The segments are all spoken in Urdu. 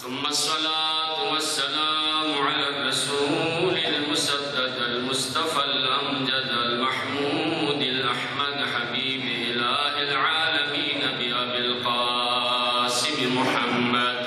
ثم الصلاة والسلام على الرسول المسدد المصطفى الأمجد المحمود الأحمد حبيب إله العالمين بأبي القاسم محمد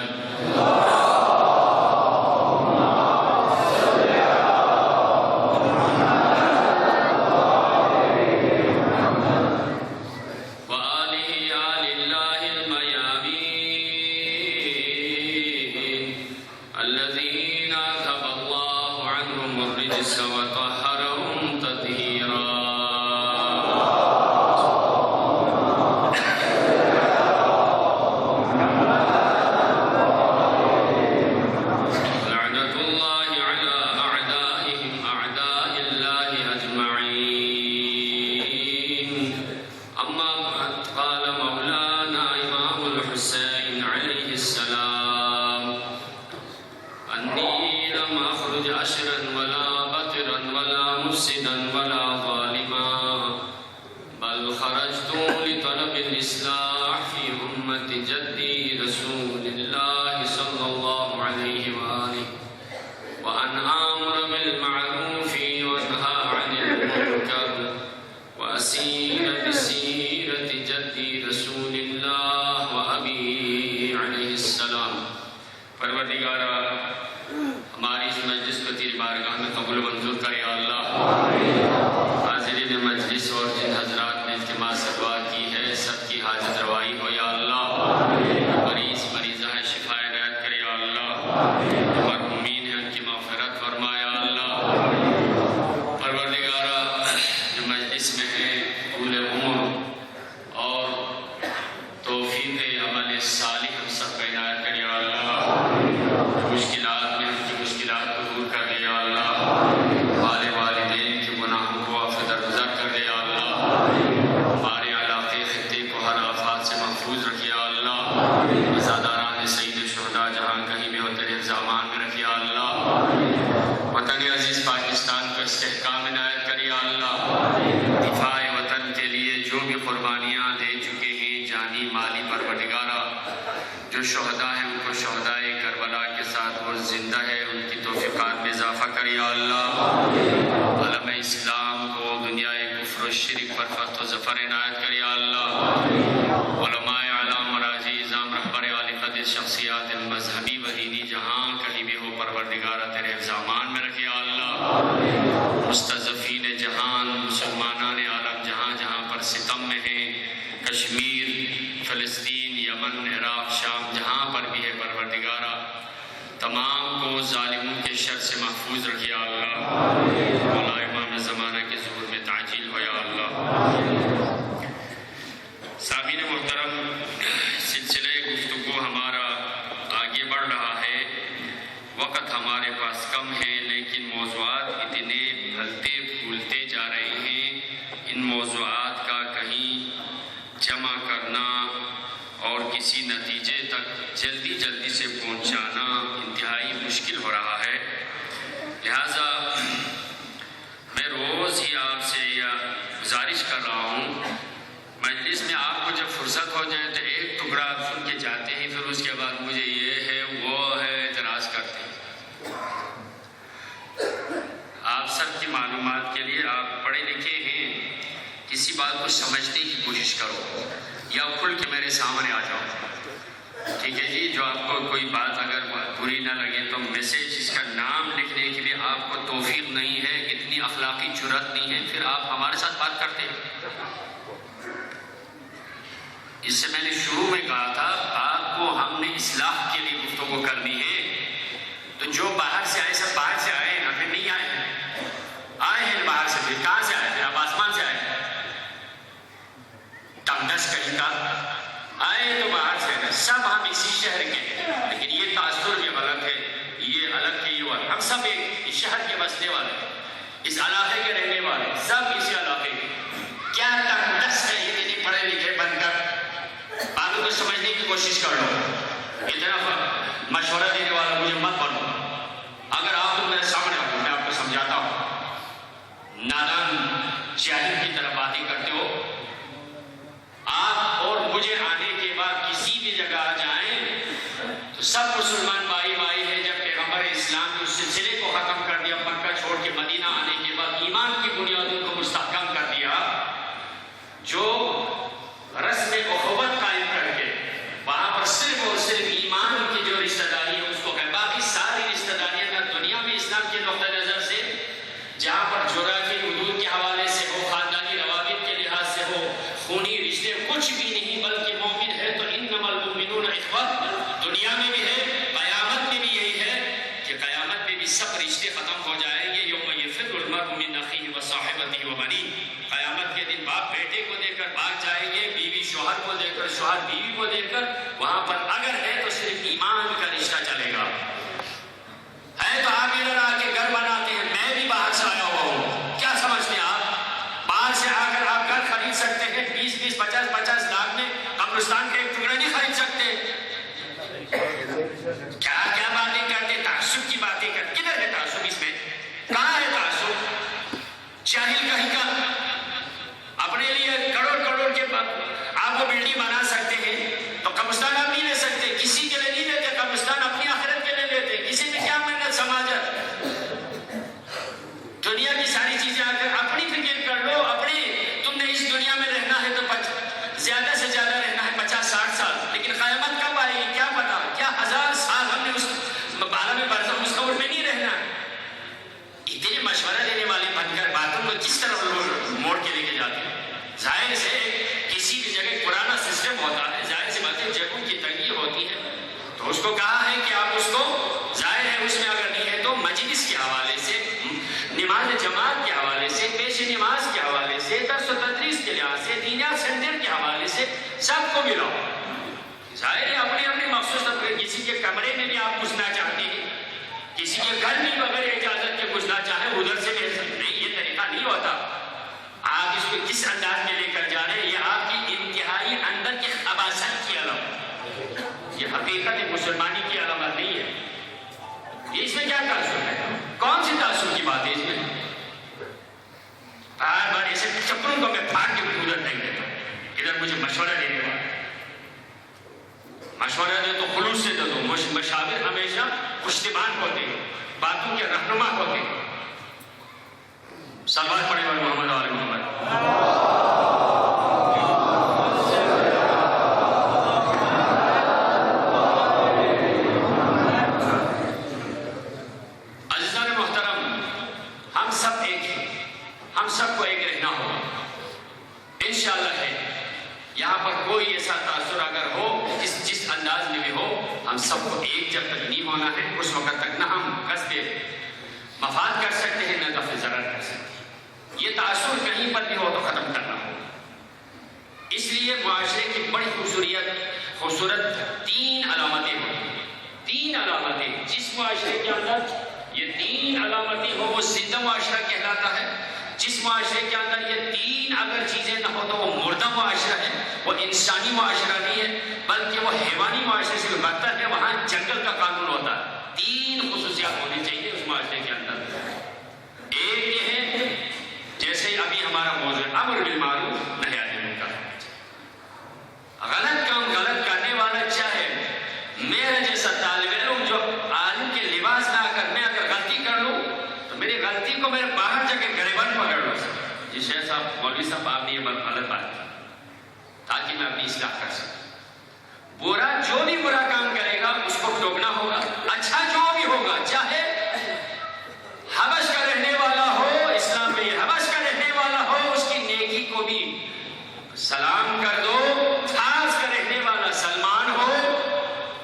سب مسلمان بھائی بھائی ہے. جب پیغمبر اسلام نے اس سلسلے کو ختم کر دیا، مکہ چھوڑ کے مدینہ آنے کے بعد ایمان کی بنیادوں کو مستحکم کر دیا، جو رسم اخوت قائم کر کے وہاں پر صرف اور صرف ایمان کی جو رشتہ داری ہے اس کو کہ باقی ساری رشتہ داریاں نہ دنیا میں اسلام کے نقطہ نظر سے جہاں پر جغرافی حدود کے حوالے سے ہو، خاندانی روابط کے لحاظ سے ہو، خونی رشتے کچھ بھی نہیں، بلکہ مومن ہے تو انما المؤمنون اخوہ. دنیا میں بھی ہے، قیامت میں بھی یہی ہے کہ قیامت میں بھی سب رشتے ختم ہو جائیں گے. یوم یفر المرء من اخیہ وصاحبتہ وبنیہ. قیامت کے دن باپ بیٹے کو دے کر بھاگ جائیں گے، بیوی شوہر کو دے کر، شوہر بیوی کو دے کر. وہاں پر اگر ہے تو صرف ایمان کا رشتہ چلے گا. ہے تو آپ ادھر آ کے گھر بناتے ہیں، میں بھی باہر سے آیا ہوا ہوں، کیا سمجھتے ہیں آپ؟ باہر سے آ کر آپ گھر خرید سکتے ہیں 20 50 لاکھ میں، قبرستان کا ایک ٹکڑا نہیں خرید سکتے. کیا کیا باتیں کرتے، تعصب کی باتیں کرتے. کدھر ہے تعصب اس میں؟ کہاں ہے تعصب؟ جاہل کہیں کا. اپنے لیے کروڑ کے آپ کو بلڈنگ بنا سکتے ہیں تو قبرستان آپ نہیں لے سکتے. کسی کے لیے نہیں لیتے قبرستان، اپنی آخرت کے لیے لیتے. کسی میں کیا محنت سماجت. دنیا کی ساری چیزیں آ کر اپنی فکر کر لو. اپنی تم نے اس دنیا میں رہنا ہے تو زیادہ سے زیادہ رہنا ہے 50-60 سال، لیکن قیامت کب آئے گی کیا پتا. کیا 1000 سال ہم نے اس عالم برزخ مستقبل میں نہیں رہنا. اتنے مشورہ دینے والے بن کر باتوں کو کس طرح موڑ کے لے کے جاتے ہیں. ظاہر سے کسی بھی جگہ پرانا سسٹم ہوتا ہے، ظاہر سی باتیں جگہوں کی تنگی ہوتی ہے، تو اس کو کہا ہے کہ آپ اس کو ظاہر ہے اس میں اگر نہیں ہے تو مجلس کے حوالے سے، نماز جماعت کے حوالے سے، پیش نماز کے حوالے سے، درس و تدریس کے لحاظ سے، دینیا سینٹر کے حوالے سے سب کو ملاؤ. ظاہر ہے اپنے اپنے مخصوص کسی کے کمرے میں بھی آپ گھسنا چاہتے ہیں، کسی کے گھر میں بغیر اجازت کے گھسنا چاہیں ادھر سے نہیں. یہ طریقہ نہیں ہوتا. آپ اس کو کس انداز میں لے کر جا رہے ہیں، یہ آپ کی انتہائی اندر کی خباثت کی علامت، یہ حقیقت مسلمانی کی علامت نہیں ہے. یہ اس میں کیا تعصب ہے؟ کون سی تعصب کی بات ہے اس میں؟ بار بار ایسے چپروں کو میں پھاڑ کے ادھر نہیں دیتا. ادھر مجھے مشورہ دینے والا، مشورہ دے تو خلوص سے دے دو. مشاور ہمیشہ پشتیبان ہوتے ہیں، باتوں کے رہنما ہوتے ہیں. صلوات پڑھے والے محمد آل محمد. عزیزان محترم، ہم سب ایک ہیں، ہم سب کو ایک رہنا ہوگا انشاءاللہ. ہے یہاں پر کوئی ایسا تاثر اگر ہو جس انداز میں بھی ہو، ہم سب کو ایک جب تک نہیں ہونا ہے اس وقت تک نہ ہم قصد مفاد کر سکتے ہیں نہ دفع ضرر کر سکتے ہیں. یہ تاثر کہیں پر بھی ہو تو ختم کرنا ہو. اس لیے معاشرے کی بڑی خوبصورت 3 علامتیں ہوتی ہیں. 3 علامتیں جس معاشرے کے اندر یہ 3 علامتیں ہو وہ زندہ معاشرہ کہلاتا ہے. جس معاشرے کے اندر یہ 3 اگر چیزیں نہ ہو تو وہ مردہ معاشرہ ہے، وہ انسانی معاشرہ نہیں ہے بلکہ وہ حیوانی معاشرے سے بھی بدتر ہے. وہاں جنگل کا قانون ہوتا ہے. 3 خصوصیات ہونی چاہیے اس معاشرے کے اندر. ایک یہ ہے جیسے ابھی ہمارا موضوع ہے امر بالمعروف نہی عن المنکر. غلط کام غلط کرنے والا چاہے میرا جیسا طالب علم جو عالم کے لباس نہ کر میں اگر غلطی کر لوں تو میری غلطی کو میرے باہر جا کے گریبان پکڑ لو. جی شیخ صاحب، مولوی صاحب، آپ نے یہ غلط بات کی تاکہ میں اپنی اصلاح کر سکوں. برا جو بھی برا کام کرے گا اس کو ٹوکنا ہوگا. اچھا جو بھی ہوگا، چاہے حبش کا رہنے والا ہو، اسلام میں یہ حبش کا رہنے والا ہو، اس کی نیکی کو بھی سلام کر دو. فارس کا رہنے والا سلمان ہو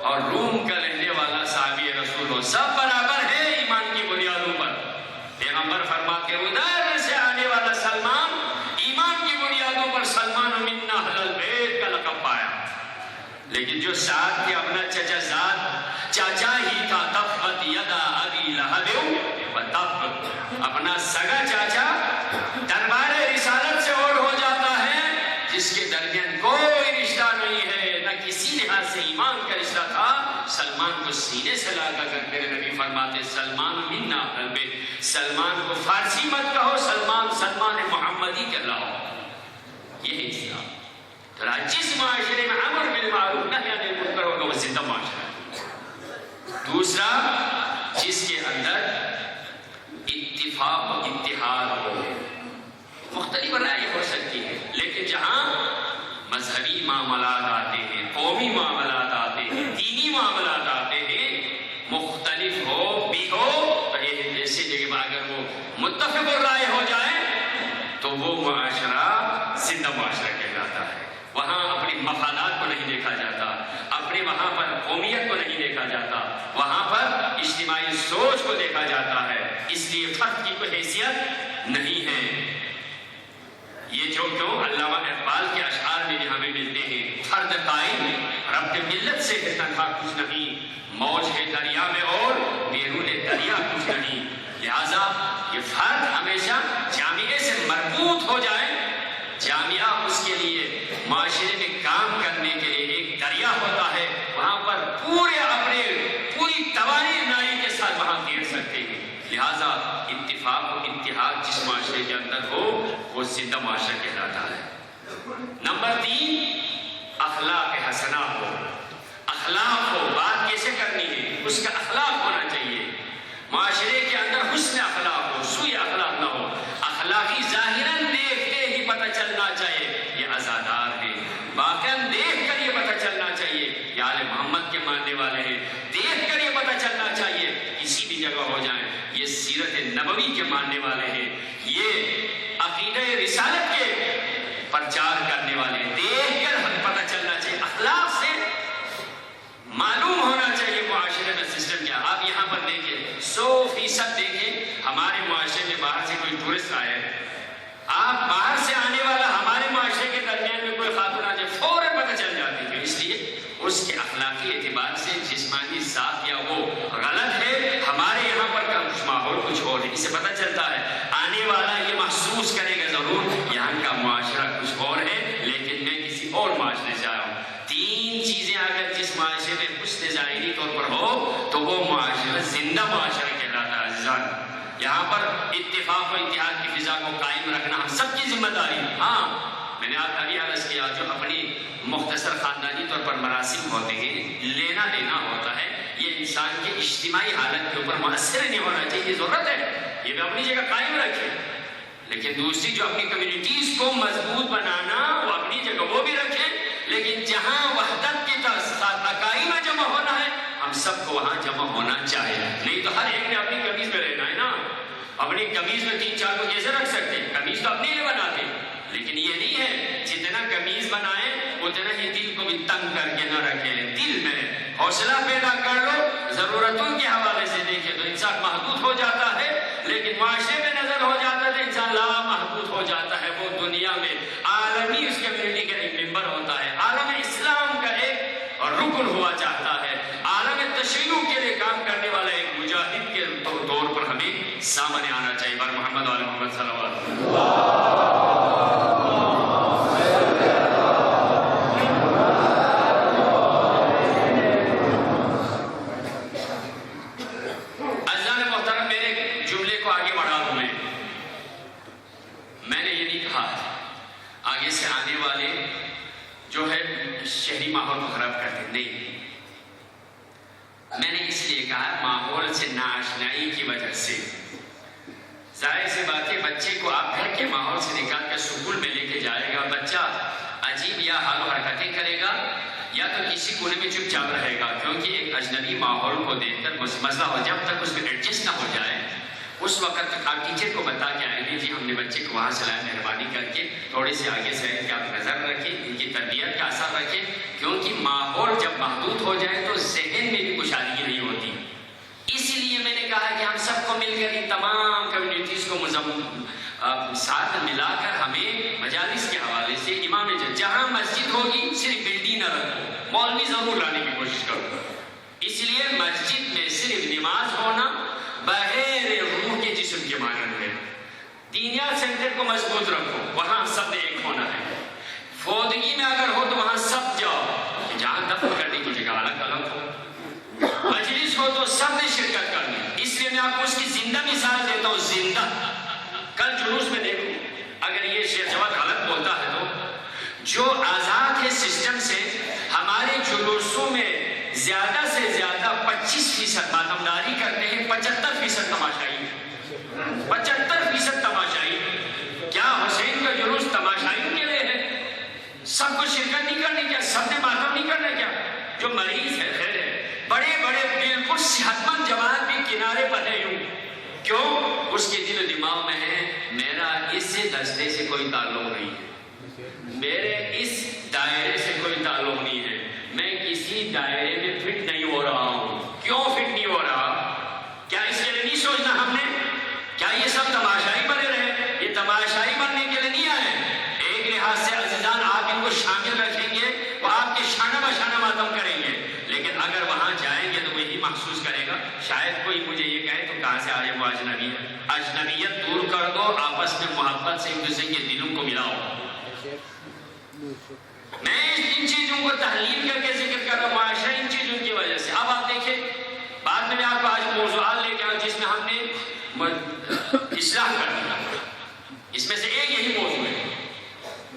اور روم کا رہنے والا صحابی رسول ہو، سب برابر ہے ایمان کی بنیادوں پر. پیغمبر فرماتے ہیں ادھر سے آنے والا سلمان ایمان کی بنیادوں پر سلمان منا اہل البیت کا لقب پایا. لیکن جو ساتھ کے اپنا چاچا ہی تھا، تبت یدا ابی لہب و تب، اپنا سگا چاچا دربار رسالت سے اور ہو جاتا ہے جس کے درمیان کوئی رشتہ نہیں ہے، نہ کسی لحاظ سے ایمان کا رشتہ تھا. سلمان کو سینے سے لگا کر میرے نبی فرماتے سلمان منا اہل البیت. سلمان کو فارسی مت کہو، سلمان محمدی کہلاؤ. یہی اسلام. جس معاشرے میں امر بالمعروف نہی عن المنکر ہوگا وہ زندہ معاشرہ ہے. دوسرا جس کے اندر اتفاق و اتحاد ہو. مختلف رائے ہو سکتی ہے لیکن جہاں مذہبی معاملات آتے ہیں، قومی معاملات آتے ہیں، دینی معاملات آتے ہیں، مختلف ہو بھی ہو تو ایسی جگہ پر اگر وہ متفق رائے ہو جائے تو وہ معاشرہ زندہ معاشرہ کہلاتا ہے. وہاں اپنی مفادات کو نہیں دیکھا جاتا، اپنے وہاں پر قومیت کو نہیں دیکھا جاتا، وہاں پر اجتماعی سوچ کو دیکھا جاتا ہے. اس لیے فرد کی کوئی حیثیت نہیں ہے. یہ جو کیوں علامہ اقبال کے اشعار میں بھی ہمیں ملتے ہیں، فرد قائم رب کے ملت سے تنہا کچھ نہیں، موج ہے دریا میں اور بیرون دریا کچھ نہیں. لہذا یہ فرد ہمیشہ جامعے سے مربوط ہو جائے. جامعہ اس کے لیے معاشرے میں کام کرنے کے لیے ایک دریا ہوتا ہے، وہاں پر پوری توانائی کے ساتھ وہاں گھیر سکتے ہیں. لہذا اتفاق و اتحاد جس معاشرے کے اندر ہو وہ زندہ معاشرہ کہلاتا ہے. نمبر 3 اخلاق حسنہ ہو. اخلاق ہو، بات کیسے کرنی ہے اس کا اخلاق ہونا چاہیے. معاشرے کے اندر حسن اخلاق ہو، سوء اخلاق نہ ہو. اخلاقی ظاہراً دیکھتے ہی پتہ چلنا چاہیے یہ عزادار ہے، واقعاً دیکھ کر یہ پتہ چلنا چاہیے یہ آل محمد کے ماننے والے ہیں، دیکھ کر یہ پتہ چلنا چاہیے کسی بھی جگہ ہو جائیں یہ سیرت نبوی کے ماننے والے ہیں، یہ عقیدہ رسالت کے پرچار کرنے والے ہیں. دیکھ کر ہمیں پتہ چلنا چاہیے، اخلاق سے معلوم ہونا چاہیے معاشرے میں سسٹم کیا. آپ یہاں پر دیکھیں 100% دیکھیں ہمارے معاشرے میں باہر سے کوئی ٹورسٹ آئے، آپ باہر سے آنے والا ہمارے معاشرے کے درمیان میں کوئی خاتون آ جائے فوراً پتہ چل جاتی ہے. اس لیے اس کے اخلاقی اعتبار سے جسمانی ذات یا وہ غلط ہے، ہمارے یہاں پر کچھ ماحول کچھ اور ہے. اس سے پتہ چلتا ہے آنے والا یہ محسوس کرے گا ضرور یہاں کا معاشرہ کچھ اور ہے لیکن میں کسی اور معاشرے سے آیا ہوں. 3 چیزیں اگر جس معاشرے میں حسن ظاہری طور پر ہو تو وہ معاشرہ زندہ معاشرہ کہلاتا ہے. عزیزان یہاں پر اتفاق و اتحاد کی فضا کو قائم رکھنا ہم سب کی ذمہ داری. ہاں میں نے آپ ابھی عرض کیا جو اپنی مختصر خاندانی طور پر مراسم ہوتے ہیں، لینا دینا ہوتا ہے، یہ انسان کی اجتماعی حالت کے اوپر مؤثر نہیں ہونا چاہیے. یہ ضرورت ہے یہ بھی اپنی جگہ قائم رکھے، لیکن دوسری جو اپنی کمیونٹیز کو مضبوط بنانا وہ اپنی جگہ وہ بھی رکھے، لیکن جہاں وحدت کے ساتھ اکائی میں جمع ہونا ہے ہم سب کو وہاں جمع ہونا چاہیے. نہیں تو ہر ایک نے اپنی قمیض میں رہنا ہے نا. اپنی قمیض میں 3-4 کو کیسے رکھ سکتے ہیں؟ قمیض تو اپنے لیے بناتے ہیں، لیکن یہ نہیں ہے جتنا قمیض بنائے اتنا ہی دل کو بھی تنگ کر کے نہ رکھے. دل میں حوصلہ پیدا کر لو، ضرورتوں کے حوالے سے دیکھے تو انسان محدود ہو جاتا ہے، لیکن معاشرے میں نظر ہو جاتا ہے تو انسان لامحدود ہو جاتا ہے. وہ دنیا میں عالمی اس کمیونٹی کا ایک ممبر ہوتا ہے، عالم اسلام کا ایک رکن ہوا چاہتا ہے، عالم تشیع کے لیے کام کرنے والا ایک مجاہد کے طور پر ہمیں سامنے آنا چاہیے. بر محمد علیہ محمد صلی اللہ علیہ وسلم. آگے سے آنے والے جو ہے شہری ماحول کو خراب کرتے نہیں. میں نے اس لیے کہا ماحول سے ناآشنائی کی وجہ سے ظاہر سی بات ہے بچے کو آپ گھر کے ماحول سے نکال کر اسکول میں لے کے جائے گا، بچہ عجیب یا حال و حرکتیں کرے گا یا تو کسی کونے میں چپ چاپ رہے گا، کیونکہ ایک اجنبی ماحول کو دیکھ کر مسئلہ ہو جب تک اس میں ایڈجسٹ نہ ہو جائے اس وقت تک آپ ٹیچر کو بتا کے آئیں گے جی ہم نے بچے کو وہاں سے لایا، مہربانی کر کے تھوڑے سے آگے سے ان کی آپ نظر رکھیں، ان کی تربیت کا اثر رکھیں، کیونکہ ماحول جب محدود ہو جائے تو ذہن میں بھی کشادگی نہیں ہوتی. اسی لیے میں نے کہا کہ ہم سب کو مل کر ان تمام کمیونٹیز کو ساتھ ملا کر ہمیں مجالس کے حوالے سے امام جہاں مسجد ہوگی صرف بلڈنگ نہ رکھو، مولوی ضرور لانے کی کوشش کرو. اس لیے مسجد میں صرف نماز ہونا بغیر روح کے جسم کے مانند ہے. دینیات سینٹر کو مضبوط رکھو، وہاں سب نے ایک ہونا ہے. فوتگی میں اگر ہو تو وہاں سب جاؤ، جہاں دفن کرنے کی جگہ الگ الگ ہو. مجلس ہو تو سب نے شرکت کرنی. اس لیے میں آپ کو اس کی زندہ مثال دیتا ہوں. زندہ کل جلوس میں دیکھو، اگر یہ شیخ جواد غلط بولتا ہے تو جو آزاد ہے سسٹم سے، ہمارے جلوسوں میں زیادہ سے زیادہ 25% ہستے سے کوئی تعلق نہیں ہے، میرے اس دائرے سے کوئی تعلق نہیں ہے، میں کسی دائرے میں فٹ نہیں ہو رہا ہوں۔ کیوں فٹ نہیں ہو رہا؟ کیا اس کے لیے نہیں سوچنا ہم نے؟ کیا یہ سب تماشائی بنے رہے؟ یہ تماشائی بننے کے لیے نہیں آئے۔ ایک لحاظ سے عزیزان آپ ان کو شامل رکھیں گے، وہ آپ کے شانہ بشانہ ماتم کریں گے، لیکن اگر وہاں جائیں گے تو وہی محسوس کرے گا۔ شاید کوئی مجھے یہ کہے تو کہاں سے آئے وہ اجنبی ہے؟ اجنبیت دور کر دو، آپس میں محبت سے ایک دوسرے کے دلوں کو ملاؤ۔ میں ان چیزوں کو تحلیل کر کے ذکر کر رہا ہوں، معاشرہ ان چیزوں کی وجہ سے۔ اب آپ دیکھیں، بعد میں آپ کو آج موضوعات لے کے آؤں جس میں ہم نے اصلاح کرنی ہے، اس میں سے ایک یہی موضوع ہے۔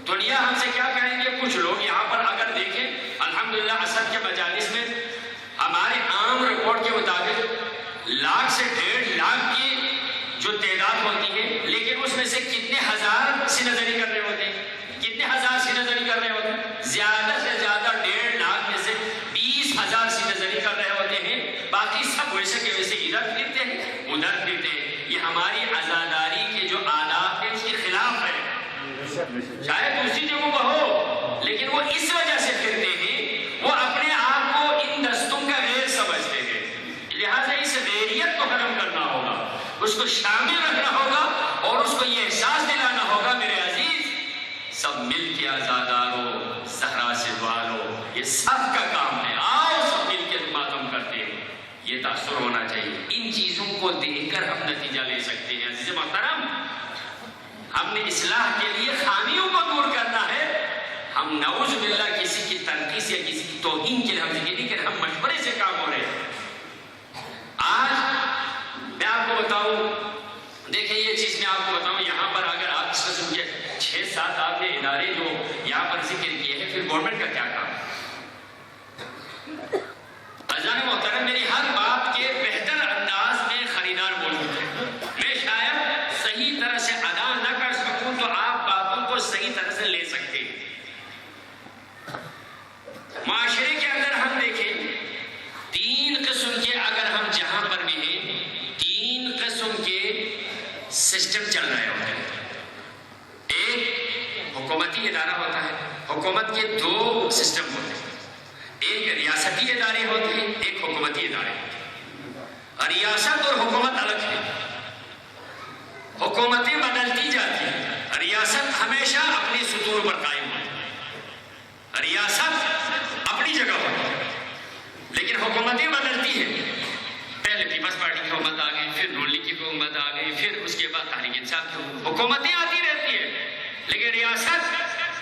دنیا ہم سے کیا کہیں گے؟ کچھ لوگ یہاں پر اگر دیکھیں، الحمدللہ اسد کے مجالس میں ہمارے عام رپورٹ کے مطابق 1,00,000 سے 1.5 لاکھ کی جو تعداد ہوتی ہے، لیکن اس میں سے کتنے ہزار سینہ زنی کر رہے ہوتے ہیں؟ کتنے ہزار سینہ زنی کر رہے ہوتے ہیں؟ زیادہ سے زیادہ 1.5 لاکھ میں سے 20,000 سینہ زنی کر رہے ہوتے ہیں، باقی سب ویسے کے ویسے ادھر پھرتے ہیں ادھر پھرتے ہیں۔ یہ ہماری عزاداری کے جو آداب ہیں اس کے خلاف ہے۔ شاید دوسری جگہوں کو ہو، لیکن وہ اس وجہ سے پھرتے ہیں، وہ اپنے آپ کو ان دستوں کا غیر سمجھتے ہیں، لہٰذا اس غیریت کو ختم کرنا ہوگا، اس کو شامل رکھنا ہوگا اور اس کو یہ احساس دلانا ہوگا میرے عزیز سب مل کے آزادارو زہرا سے دعا لو، یہ سب کا کام ہے، آؤ سب مل کے ماتم کرتے ہیں۔ یہ تاثر ہونا چاہیے، ان چیزوں کو دیکھ کر ہم نتیجہ لے سکتے ہیں۔ عزیز محترم، ہم نے اصلاح کے لیے خامیوں کو دور کرنا ہے۔ ہم نعوذ باللہ کسی کی تنقیص یا کسی کی توہین کے لیے ہم یہ نہیں کہ ہم مشورے سے کام ہو رہے ہیں۔ آج میں آپ کو بتاؤں، دیکھیں یہ چیز میں آپ کو بتاؤں، یہاں پر اگر آپ اس قسم کے 6-7 آپ نے ادارے جو یہاں پر ذکر کیے ہیں، پھر گورنمنٹ کا کیا کام؟ عزیزان محترم، میری ہر بات کے بہتر انداز میں خریدار موجود ہے۔ میں شاید صحیح طرح سے ادا نہ کر سکوں تو آپ باتوں کو صحیح طرح سے لے سکتے ہیں۔ معاشرے کے اندر ہم دیکھیں 3 قسم کے، اگر ہم جہاں پر بھی ہیں 3 قسم کے سسٹم چل رہے ہوتے ہیں۔ ایک حکومتی ادارہ ہوتا ہے، حکومت کے 2 سسٹم ہوتے ہیں، ایک ریاستی ادارے ہوتے ہیں، ایک حکومتی ادارے ہوتے ہیں۔ ریاست اور حکومت الگ ہے، حکومتیں بدلتی جاتی ہیں، ریاست ہمیشہ اپنی ستون پر قائم ہوتی ہے، ریاست اپنی جگہ ہوتی ہے، لیکن حکومتیں بدلتی ہیں۔ پہلے پیپلز پارٹی کی حکومت آ گئی، پھر نون لیگ کی حکومت آ گئی، پھر اس کے بعد تحریک انصاف کی حکومتیں آتی رہتی ہیں، لیکن ریاست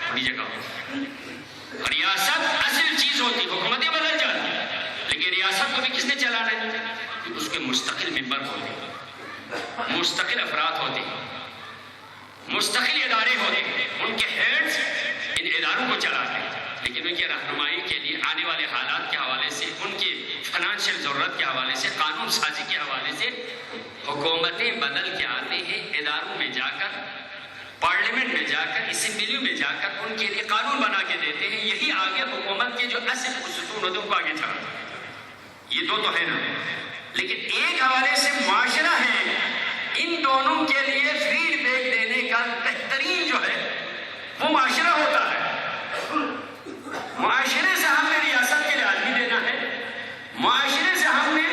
اپنی جگہ ہوتی ہے۔ ریاست اصل چیز ہوتی، حکومتیں بدل جاتی ہیں، لیکن ریاست کو بھی کس نے چلانا ہے؟ اس کے مستقل ممبر ہوتے ہیں، مستقل افراد ہوتے ہیں، مستقل ادارے ہوتے ہیں، ان کے ہیڈز ان اداروں کو چلاتے ہیں، لیکن ان کی رہنمائی کے لیے آنے والے حالات کے حوالے سے، ان کی فائنانشیل ضرورت کے حوالے سے، قانون سازی کے حوالے سے حکومتیں بدل کے آتے ہیں، اداروں میں جا کر، پارلیمنٹ میں جا کر، اسمبلیوں میں جا کر ان کے لیے قانون بنا کے دیتے ہیں، یہی آگے حکومت کے جو اصل ستون ہوتے ہیں ان کو آگے چلاتے ہیں۔ یہ 2 تو ہے نا، لیکن ایک حوالے سے معاشرہ ہے، ان دونوں کے لیے فیڈ بیک دینے کا بہترین جو ہے وہ معاشرہ ہوتا ہے۔ معاشرے سے ہم نے ریاست کے لیے آدمی دینا ہے، معاشرے سے ہم نے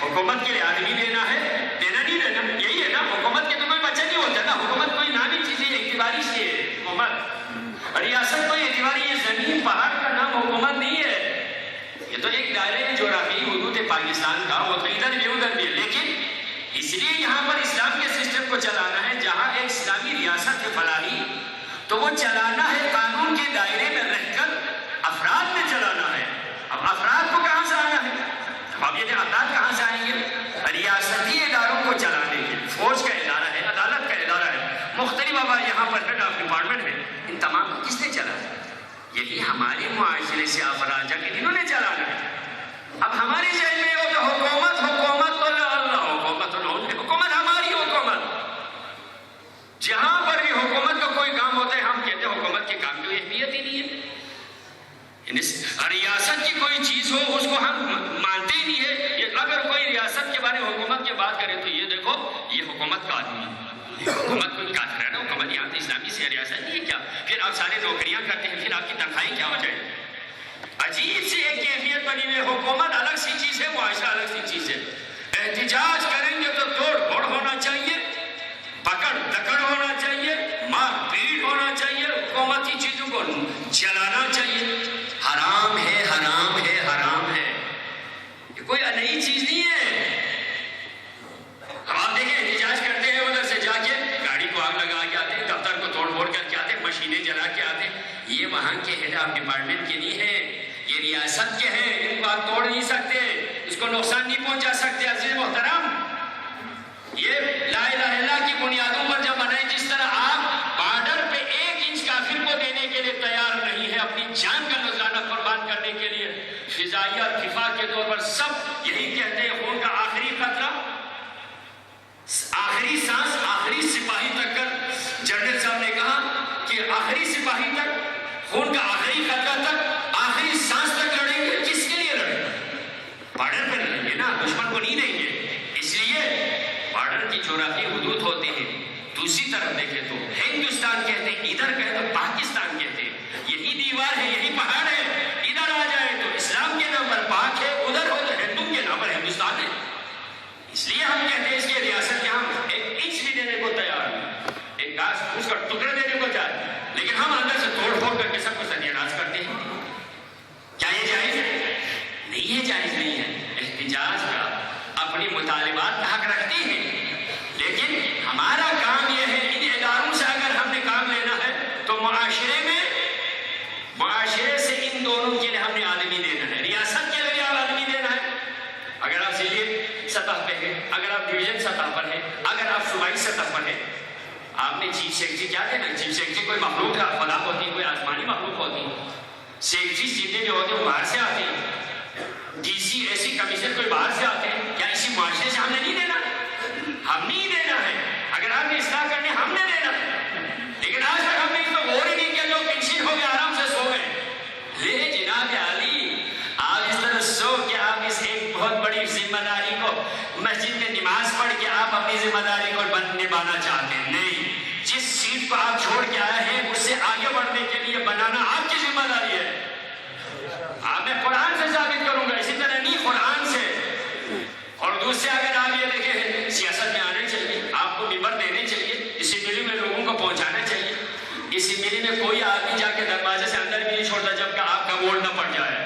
حکومت کے لیے آدمی دینا ہے، دینا نہیں دینا یہی ہے نا۔ حکومت کے تو کوئی بچہ نہیں ہوتا نا، حکومت کوئی نامی چیز ہے، اعتباری سے ہے حکومت۔ ریاست کوئی اعتباری، یہ زمین پہاڑ کا نام حکومت نہیں ہے، یہ تو ایک دائرے جغرافی حدود پاکستان کا، وہ تو ادھر بھی ادھر بھی ہے، لیکن اس لیے یہاں پر اسلام کے سسٹم کو چلانا ہے، جہاں ایک اسلامی ریاست ہے فلاحی، تو وہ چلانا ہے قانون کے دائرے میں رہ کر، افراد میں چلانا ہے۔ اب افراد کو کہاں سے آنا ہے؟ اب یہ افراد کہاں سے آئیں گے؟ ریاستی اداروں کو چلانے کے، فوج کا ادارہ ہے، عدالت کا ادارہ ہے، مختلف اب یہاں پر ہیڈ آف ڈپارٹمنٹ ہے، ان تمام کو کس نے چلانا؟ یہی ہمارے معاشرے سے افراد کے جنہوں نے چلانا ہے۔ اب ہماری ذہن میں ہو کہ حکومت حکومت تو اللہ حکومت حکومت ہماری حکومت، جہاں پر بھی حکومت کا کوئی کام ہوتا ہے ہم کہتے ہیں حکومت کے کام کی اہمیت ہی نہیں ہے۔ ریاست کی کوئی چیز ہو اس کو ہم مانتے ہی نہیں ہے۔ اگر کوئی ریاست کے بارے میں حکومت کی بات کرے تو یہ دیکھو یہ حکومت کا آدمی ہے، حکومت کوئی کافر ہے نا، حکومت یہاں اسلامی سے ریاست نہیں ہے کیا؟ پھر آپ سارے نوکریاں کرتے ہیں، پھر آپ کی تنخواہیں کیا ہو جائے؟ عجیب سی ایک کیفیت بنی ہوئی ہے، حکومت الگ سی چیز ہے، معاشرہ الگ سی چیز ہے۔ احتجاج کریں گے تو توڑ پھوڑ ہونا چاہیے، پکڑ دکڑ ہونا چاہیے، مار پیٹ ہونا چاہیے، حکومتی چیزوں کو جلانا چاہیے۔ حرام ہے، حرام ہے، حرام ہے، یہ کوئی نئی چیز نہیں ہے۔ آپ دیکھیں احتجاج کرتے ہیں، ادھر سے جا کے گاڑی کو آگ لگا کے آتے ہیں، دفتر کو توڑ پھوڑ کر کے آتے ہیں، مشینیں جلا کے آتے ہیں۔ یہ وہاں کے ہیڈ آف ڈپارٹمنٹ کے نہیں ہے، یہ ریاست کے ہیں، ان کو آپ توڑ نہیں سکتے، اس کو نقصان نہیں پہنچا سکتے۔ عزیز محترم، یہ لا الہ الا اللہ کی بنیادوں پر جب بنائے، جس طرح آپ بارڈر پہ 1 انچ کافر کو دینے کے لیے تیار نہیں ہے، اپنی جان کا نذرانہ قربان کرنے کے لیے، فضائیہ اور دفاع کے طور پر سب یہی کہتے ہیں، خون کا آخری قطرہ، آخری سانس، آخری سپاہی تک کر جنرل صاحب نے کہا کہ آخری سپاہی تک، خون کا آخری قطرہ تک، آخری سانس تک لڑیں گے۔ کس کے لیے لڑیں گے؟ بارڈر پر لڑیں گے نا، دشمن کو نہیں دیں گے۔ اس لیے بارڈر کی جغرافی حدود ہوتے ہیں۔ دوسری طرف دیکھیں تو ہندوستان کہتے ہیں، ادھر کہتے تو پاکستان کہتے ہیں، یہی دیوار ہے، یہی پہاڑ ہے، ادھر آ جائے تو اسلام کے نام پر پاک ہے، ادھر ہو تو ہندو کے نام پر ہندوستان ہے۔ اس لیے ہم کہتے ہیں اس کی ریاست کے ہم 1 انچ بھی دینے کو تیار ہیں، ایک گاس اس کا ٹکڑے دینے کو تیار ہیں، لیکن ہم اندر سے توڑ پھوڑ کر کے سب کو ستیہ ناش کرتے ہیں۔ کیا یہ جائز ہے؟ نہیں، یہ جائز نہیں ہے۔ احتجاج کا اپنی مطالبات کا حق رکھتے ہیں، لیکن ہمارا کام یہ ہے، ان اداروں سے اگر ہم نے کام لینا ہے تو معاشرے میں، معاشرے سے ان دونوں کے لیے ہم نے آدمی دینا ہے، ریاست کے لیے آدمی دینا ہے۔ اگر آپ ضلعی سطح پہ ہیں، اگر آپ ڈویژن سطح پر ہیں، اگر آپ صوبائی سطح پر ہیں، آپ نے چیف سیکرٹری کیا دینا ہے؟ چیف سیکرٹری کوئی مخلوق خدا ہوتی، کوئی آسمانی مخلوق ہوتی، سیکرٹری جتنے جو ہوتے ہیں وہ باہر سے آتے ہیں، ڈی سی ایسی کمیشن کوئی باہر سے آتے ہیں، کیا اسی معاشرے سے ہم نے نہیں دینا؟ ہم نہیں دینا ہے۔ اگر آپ نے اصلاح کرنی ہم نے دینا ہے، لیکن آج تک ہم نے اس کو غور ہی نہیں کیا، جو پینشن ہو گئے آرام سے سو گئے۔ لے جناب عالی، آپ اس طرح سو کہ آپ اس ایک بہت بڑی ذمہ داری کو، مسجد میں نماز پڑھ کے آپ اپنی ذمہ داری کو نبھانا چاہتے ہیں؟ نہیں، جس سیٹ کو آپ چھوڑ کے آئے ہیں اس سے آگے بڑھنے کے لیے بنانا آپ کی ذمہ داری ہے۔ آپ میں قرآن سے ثابت کروں گا، اسی طرح نہیں، قرآن سے۔ اور دوسرے اگر آپ یہ دیکھیں، سیاست میں آنے چاہیے، آپ کو ممبر دینے چاہیے، اسمبلی میں لوگوں کو پہنچانا چاہیے۔ اسمبلی میں کوئی آدمی جا کے دروازے سے اندر بھی نہیں چھوڑتا جب کہ آپ کا ووٹ نہ پڑ جائے۔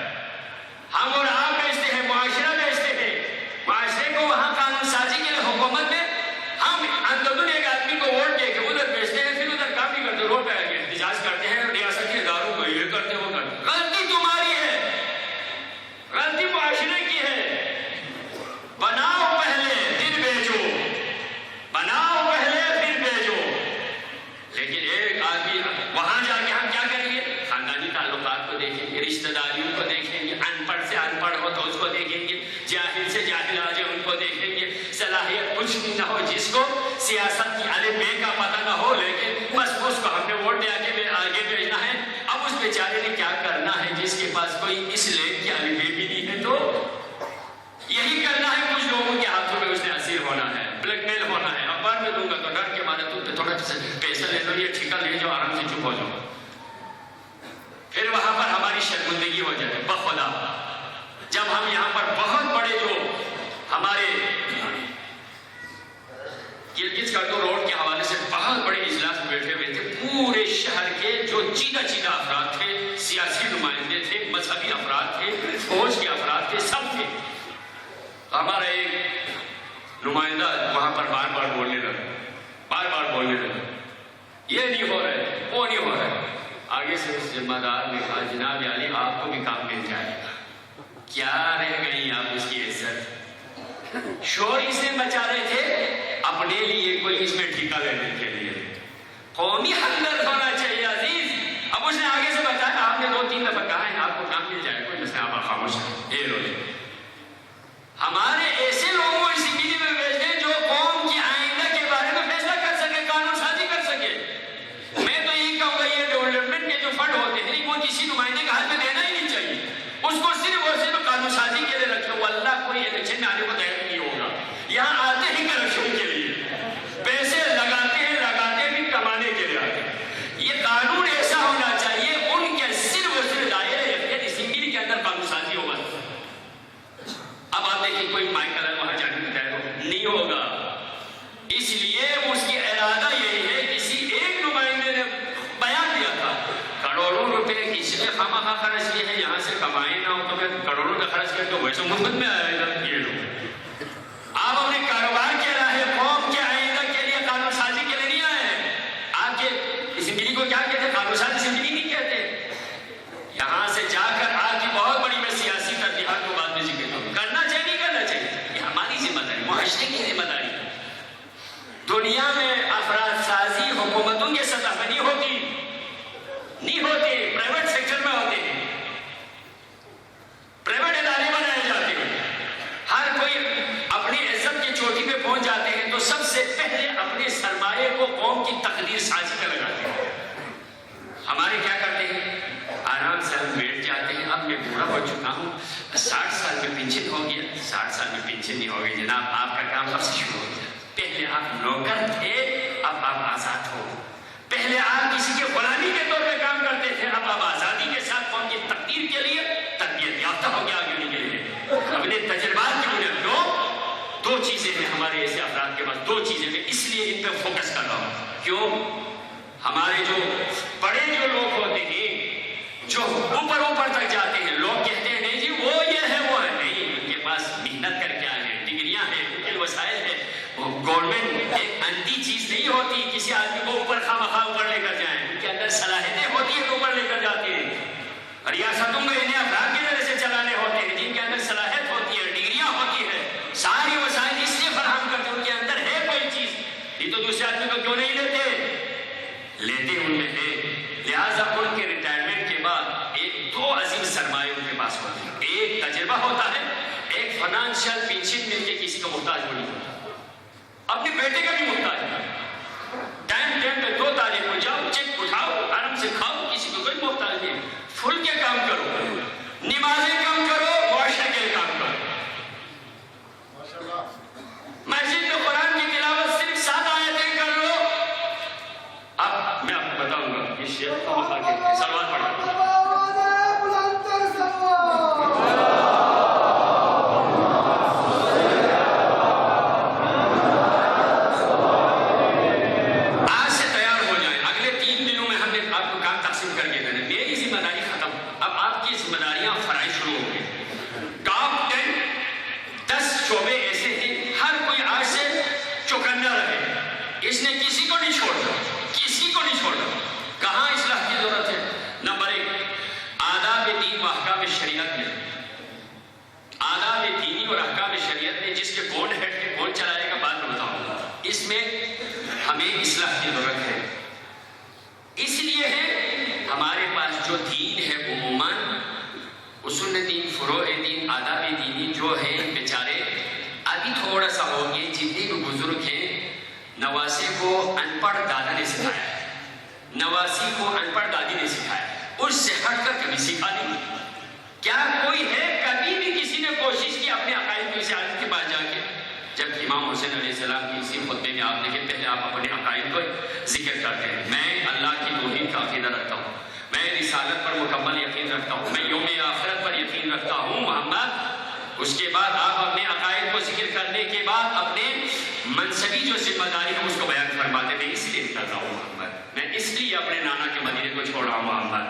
ہم اور آپ بیچتے ہیں، معاشرہ بیچتے ہیں، معاشرے کو وہاں قانون سازی کے لیے حکومت میں ہم اندرون ایک آدمی کو ووٹ دے کے ادھر بیچتے ہیں، پھر ادھر کام نہیں کرتے، روڈ پہ آ کے احتجاج کرتے ہیں، ریاستی اداروں کو یہ کرتے وہ کرتے۔ غلطی تمہاری ہے، غلطی معاشرے کی ہے۔ بناؤ پہلے پھر بیچو، بناؤ پہلے پھر بیچو۔ لیکن ایک آدمی وہاں جا کے ہم کیا کریں گے؟ خاندانی تعلقات کو دیکھیں گے، رشتہ داریوں کو دیکھیں گے، ان پڑھ سے ان پڑھ ہو تو اس کو دیکھیں گے، جاہل سے جاہل آ جائے ان کو دیکھیں گے، صلاحیت کچھ بھی نہ ہو، جس کو سیاست کی الف بے کا پتہ نہ ہو، لیکن بس اس کو ہم نے ووٹ دے کے آگے بھیجنا ہے۔ اب اس بیچارے نے کیا کرنا ہے جس کے پاس کوئی اس لیک کی الف بے بھی نہیں ہے؟ تو یہی کرنا ہے، کچھ لوگوں کے ہاتھوں میں اس نے اسیر ہونا ہے، بلیک میل ہونا ہے، اخبار میں دوں گا تو ڈر کے مارے تم پہ تھوڑا پیسہ لے لو، یہ ٹھیکہ لے جاؤ، آرام سے چپ ہو جاؤ۔ پھر وہاں پر ہماری شرمندگی ہو جائے۔ بخدا جب ہم یہاں پر بہت بڑے جو ہمارے گلگت کردو روڈ کے حوالے سے بہت بڑے اجلاس بیٹھے ہوئے تھے، پورے شہر کے جو چیدہ افراد تھے، سیاسی نمائندے تھے، مذہبی افراد تھے، فوج کے افراد تھے، سب تھے۔ ہمارا ایک نمائندہ وہاں پر بار بار بولنے لگا، یہ نہیں ہو رہا ہے، وہ نہیں ہو رہا ہے۔ آگے سے اس ذمہ دار نے کہا، جناب عالی آپ کو بھی کام مل جائے گا۔ کیا رہ گئی آپ اس کی عزت؟ شور اس میں مچا رہے تھے اپنے لیے، کوئی اس میں ٹھیکہ لینے کے لیے۔ قومی ہمدرد ہونا چاہیے عزیز۔ اب اس نے آگے سے بتایا، آپ نے 2-3 دفعہ کہا ہے آپ کو کام مل جائے، کوئی مسئلہ، آپ خاموش ہیں، یہ روز ہمارے ایسے لوگوں کو اسمبلی میں بھیج دیں جو قوم کی آئندہ کے بارے میں فیصلہ کر سکے، قانون سازی کر سکے۔ میں تو یہی کہوں گا، یہ ڈیولپمنٹ کے جو فنڈ ہوتے ہیں وہ کسی نمائندے کا ہاتھ میں دینا ہی نہیں چاہیے، اس کو صرف اور صرف قانون سازی کے لیے رکھے۔ واللہ کوئی الیکشن میں آنے کو تیار نہیں ہوگا، یہاں آتے ہی کرپشن کے لیے، پیسے لگاتے ہیں بھی کمانے کے لیے آتے ہیں۔ اس لیے اس کی ارادہ یہی ہے، کسی ایک نمائندے نے بیان دیا تھا کروڑوں روپے اس لیے خامخواہ خرچ کیے ہیں، یہاں سے کمائے نہ ہو تو میں کروڑوں کا خرچ کر کے ویسے مفت میں آئے گا یہ لوگ۔ آپ اپنے کاروبار کے راہ قوم کے آئندہ کے لیے قانون سازی کے لیے نہیں آئے ہیں۔ آپ کے زندگی کو کیا کہتے ہیں؟ قانون سازی زندگی نہیں کہتے۔ یہاں سے جا کر آپ کی بہت بڑی میں سیاسی ترجیحات کو بعد میں ذکر کروں، کرنا چاہیے نہیں کرنا چاہیے، یہ ہماری ذمہ داری، معاشرے کی ذمہ داری ہے۔ دنیا میں افراد سازی حکومتوں کے سطح پر نہیں ہوتی، پرائیویٹ سیکٹر میں ہوتے ہیں، پرائیویٹ ادارے بنائے جاتے ہیں۔ ہر کوئی اپنی عزت کی چوٹی پہ پہنچ جاتے ہیں تو سب سے پہلے اپنے سرمایے کو قوم کی تقدیر سازی کا لگاتے ہیں۔ ہمارے کیا کرتے ہیں؟ آرام سے ہم بیٹھ جاتے ہیں، اب میں بوڑھا ہو چکا ہوں، 60 سال میں پینشن ہو گیا، 60 سال میں پینشن نہیں ہو گئی جناب، آپ کا کام اب سے شروع ہو گیا۔ پہلے آپ نوکر تھے، اب آپ آزاد ہو۔ پہلے آپ کسی کے غلامی کے طور پہ کام کرتے تھے، اب آپ آزادی کے ساتھ قوم کی تقدیر کے لیے تربیت یافتہ ہو کے آگے نکلے ہیں۔ اپنے تجربات کی بنیاد دو چیزیں ہیں ہمارے ایسے افراد کے پاس، 2 چیزیں میں اس لیے ان پہ فوکس کر رہا ہوں۔ کیوں؟ ہمارے جو بڑے جو لوگ ہوتے ہیں جو اوپر تک جاتے ہیں، لوگ کہتے ہیں نہیں جی وہ یہ ہے وہ ہے، نہیں، ان کے پاس محنت کر کے آئے ہیں، ڈگریاں ہیں، ان کے وسائل ہیں۔ گورنمنٹ ایک انتی چیز نہیں ہوتی کسی آدمی کو اوپر خواہ اوپر لے کر جائیں، ان کے اندر صلاحیتیں ہوتی ہیں تو اوپر لے کر جاتے ہیں۔ ریاستوں میں انہیں افراد کی طرح سے چلانے ہوتے ہیں جن کے اندر صلاحیت ہوتی ہے، ڈگریاں ہوتی ہے، ساری وسائل اس لیے فراہم کرتے ہیں ان کے اندر ہے کوئی چیز، نہیں تو دوسرے آدمی کو کیوں نہیں لیتے ان میں ہے۔ لہٰذا ان کے ریٹائرمنٹ کے بعد 2 عظیم سرمایہ ان کے پاس ہوتے ہیں، ایک تجربہ ہوتا ہے، ایک فائنانشیل پینشن مل کے کسی کا محتاج نہیں ہوتا، اپنے بیٹے کا بھی محتاج ہے۔ ٹائم پہ 2 تاریخ کو جاؤ، چیک اٹھاؤ، آرام سے کھاؤ، کسی کو کوئی محتاج نہیں، کھل کے کام کرو، نمازیں کم کرو، معاشرے کے لیے کام کرو۔ مسجد میں قرآن کی تلاوت صرف 7 آیتیں کر لو۔ اب میں آپ کو بتاؤں گا یہ شیخ کا مخاطب ہے، سلوات پڑھیں۔ آج سے تیار ہو جائیں، اگلے 3 دنوں میں ہم نے آپ کو کام تقسیم کر کے دینا، میری ذمہ داری ختم، اب آپ کی ذمہ داریاں فرائض شروع ہو گئی۔ ٹاپ 10 شعبے ایسے ہیں، ہر کوئی آج سے چوکنا رہے، اس نے کسی کو نہیں چھوڑنا، کسی کو نہیں چھوڑنا۔ کہاں اصلاح کی ضرورت ہے؟ نمبر 1، آداب دین و احکام شریعت میں، آداب دینی اور احکام شریعت میں جس کے کون ہیڈ کے کون چلائے گا بعد میں بتاؤں گا، اس میں ہمیں اصلاح کی ضرورت ہے۔ اس لیے ہے ہمارے پاس جو دین ہے عموماً اصول دین، فروع دین، آداب دینی جو ہے بیچارے ابھی تھوڑا سا ہو گئے، جتنے بھی بزرگ ہیں نواسی کو ان پڑھ دادا نے سکھایا، نواسی کو ان پڑھ دادی نے سکھایا، اس سے ہٹ کر کبھی سکھا نہیں۔ کیا کوئی ہے کبھی بھی کسی نے کوشش کی اپنے عقائد کی سیاست کے پاس جا کے؟ جب امام حسین علیہ السلام کی اسی خطبے میں آپ دیکھیں، پہلے آپ اپنے عقائد کو ذکر کرتے ہیں، میں اللہ کی توحید کا عقیدہ رکھتا ہوں، میں رسالت پر مکمل یقین رکھتا ہوں، میں یوم آخرت پر یقین رکھتا ہوں محمد۔ اس کے بعد آپ اپنے عقائد کو ذکر کرنے کے بعد اپنے منصبی جو ذمہ داری ہے اس کو بیان فرماتے، میں اس لیے کر رہا ہوں محمد، میں اس لیے اپنے نانا کے مدینے کو چھوڑ رہا ہوں محمد۔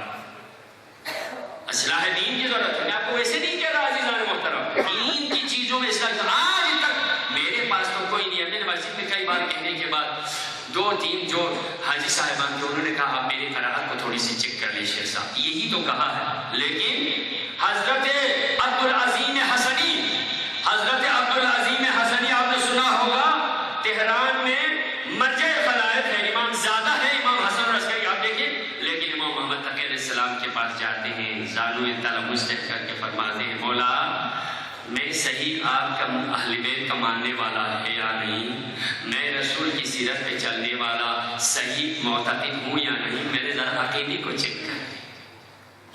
اصلاح دین کی ضرورت ہے، میں آپ کو ویسے نہیں کہہ رہا عزیزان محترم، دین کی چیزوں میں اصلاح آج تک میرے پاس تو کوئی نہیں ہے۔ میں نے مسجد میں کئی بار کہنے کے بعد 2-3 جو حاجی صاحبان تھے انہوں نے کہا آپ میری قرارت کو تھوڑی سی چیک کر لیں شیخ صاحب، یہی تو کہا ہے، لیکن حضرت عبدالعظیم حسنی، حضرت عبدالعظیم حسنی آپ نے سنا ہوگا، تہران میں مرجع خلائق ہے، امام زیادہ ہے، امام حسن عسکری آپ دیکھیں، لیکن امام محمد تقی علیہ السلام کے پاس جاتے ہیں، زانوی تلمس کر کے فرماتے ہیں مولا میں صحیح آپ کا اہل بیت کا ماننے والا ہے یا نہیں، میں رسول کی سیرت پہ چلنے والا صحیح معتقد ہوں یا نہیں، میرے ذرا عقیدے کو چیک کر لیں،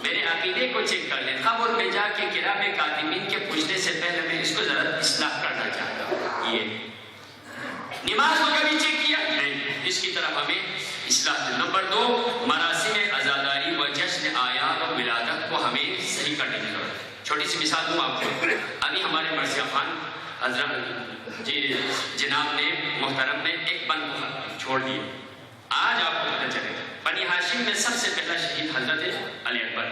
میرے عقیدے کو چیک کر لیں، قبر میں جا کے کرام کاتبین کے پوچھنے سے پہلے میں اس کو ذرا اصلاح کرنا چاہتا ہوں۔ یہ نماز کو کبھی چیک کیا نہیں، اس کی طرف ہمیں اصلاح دیں۔ نمبر 2، مراسم عزاداری و جشن آیات و ولادت کو ہمیں صحیح کرنے کی ضرورت ہے۔ چھوٹی سی مثال دوں آپ کو، ابھی ہمارے مرثیہ خان حضرت جناب نے محترم نے ایک بند کو چھوڑ دیا. آج آپ کو پتہ چلے بنی ہاشم میں سب سے پہلا شہید حضرت علی اکبر.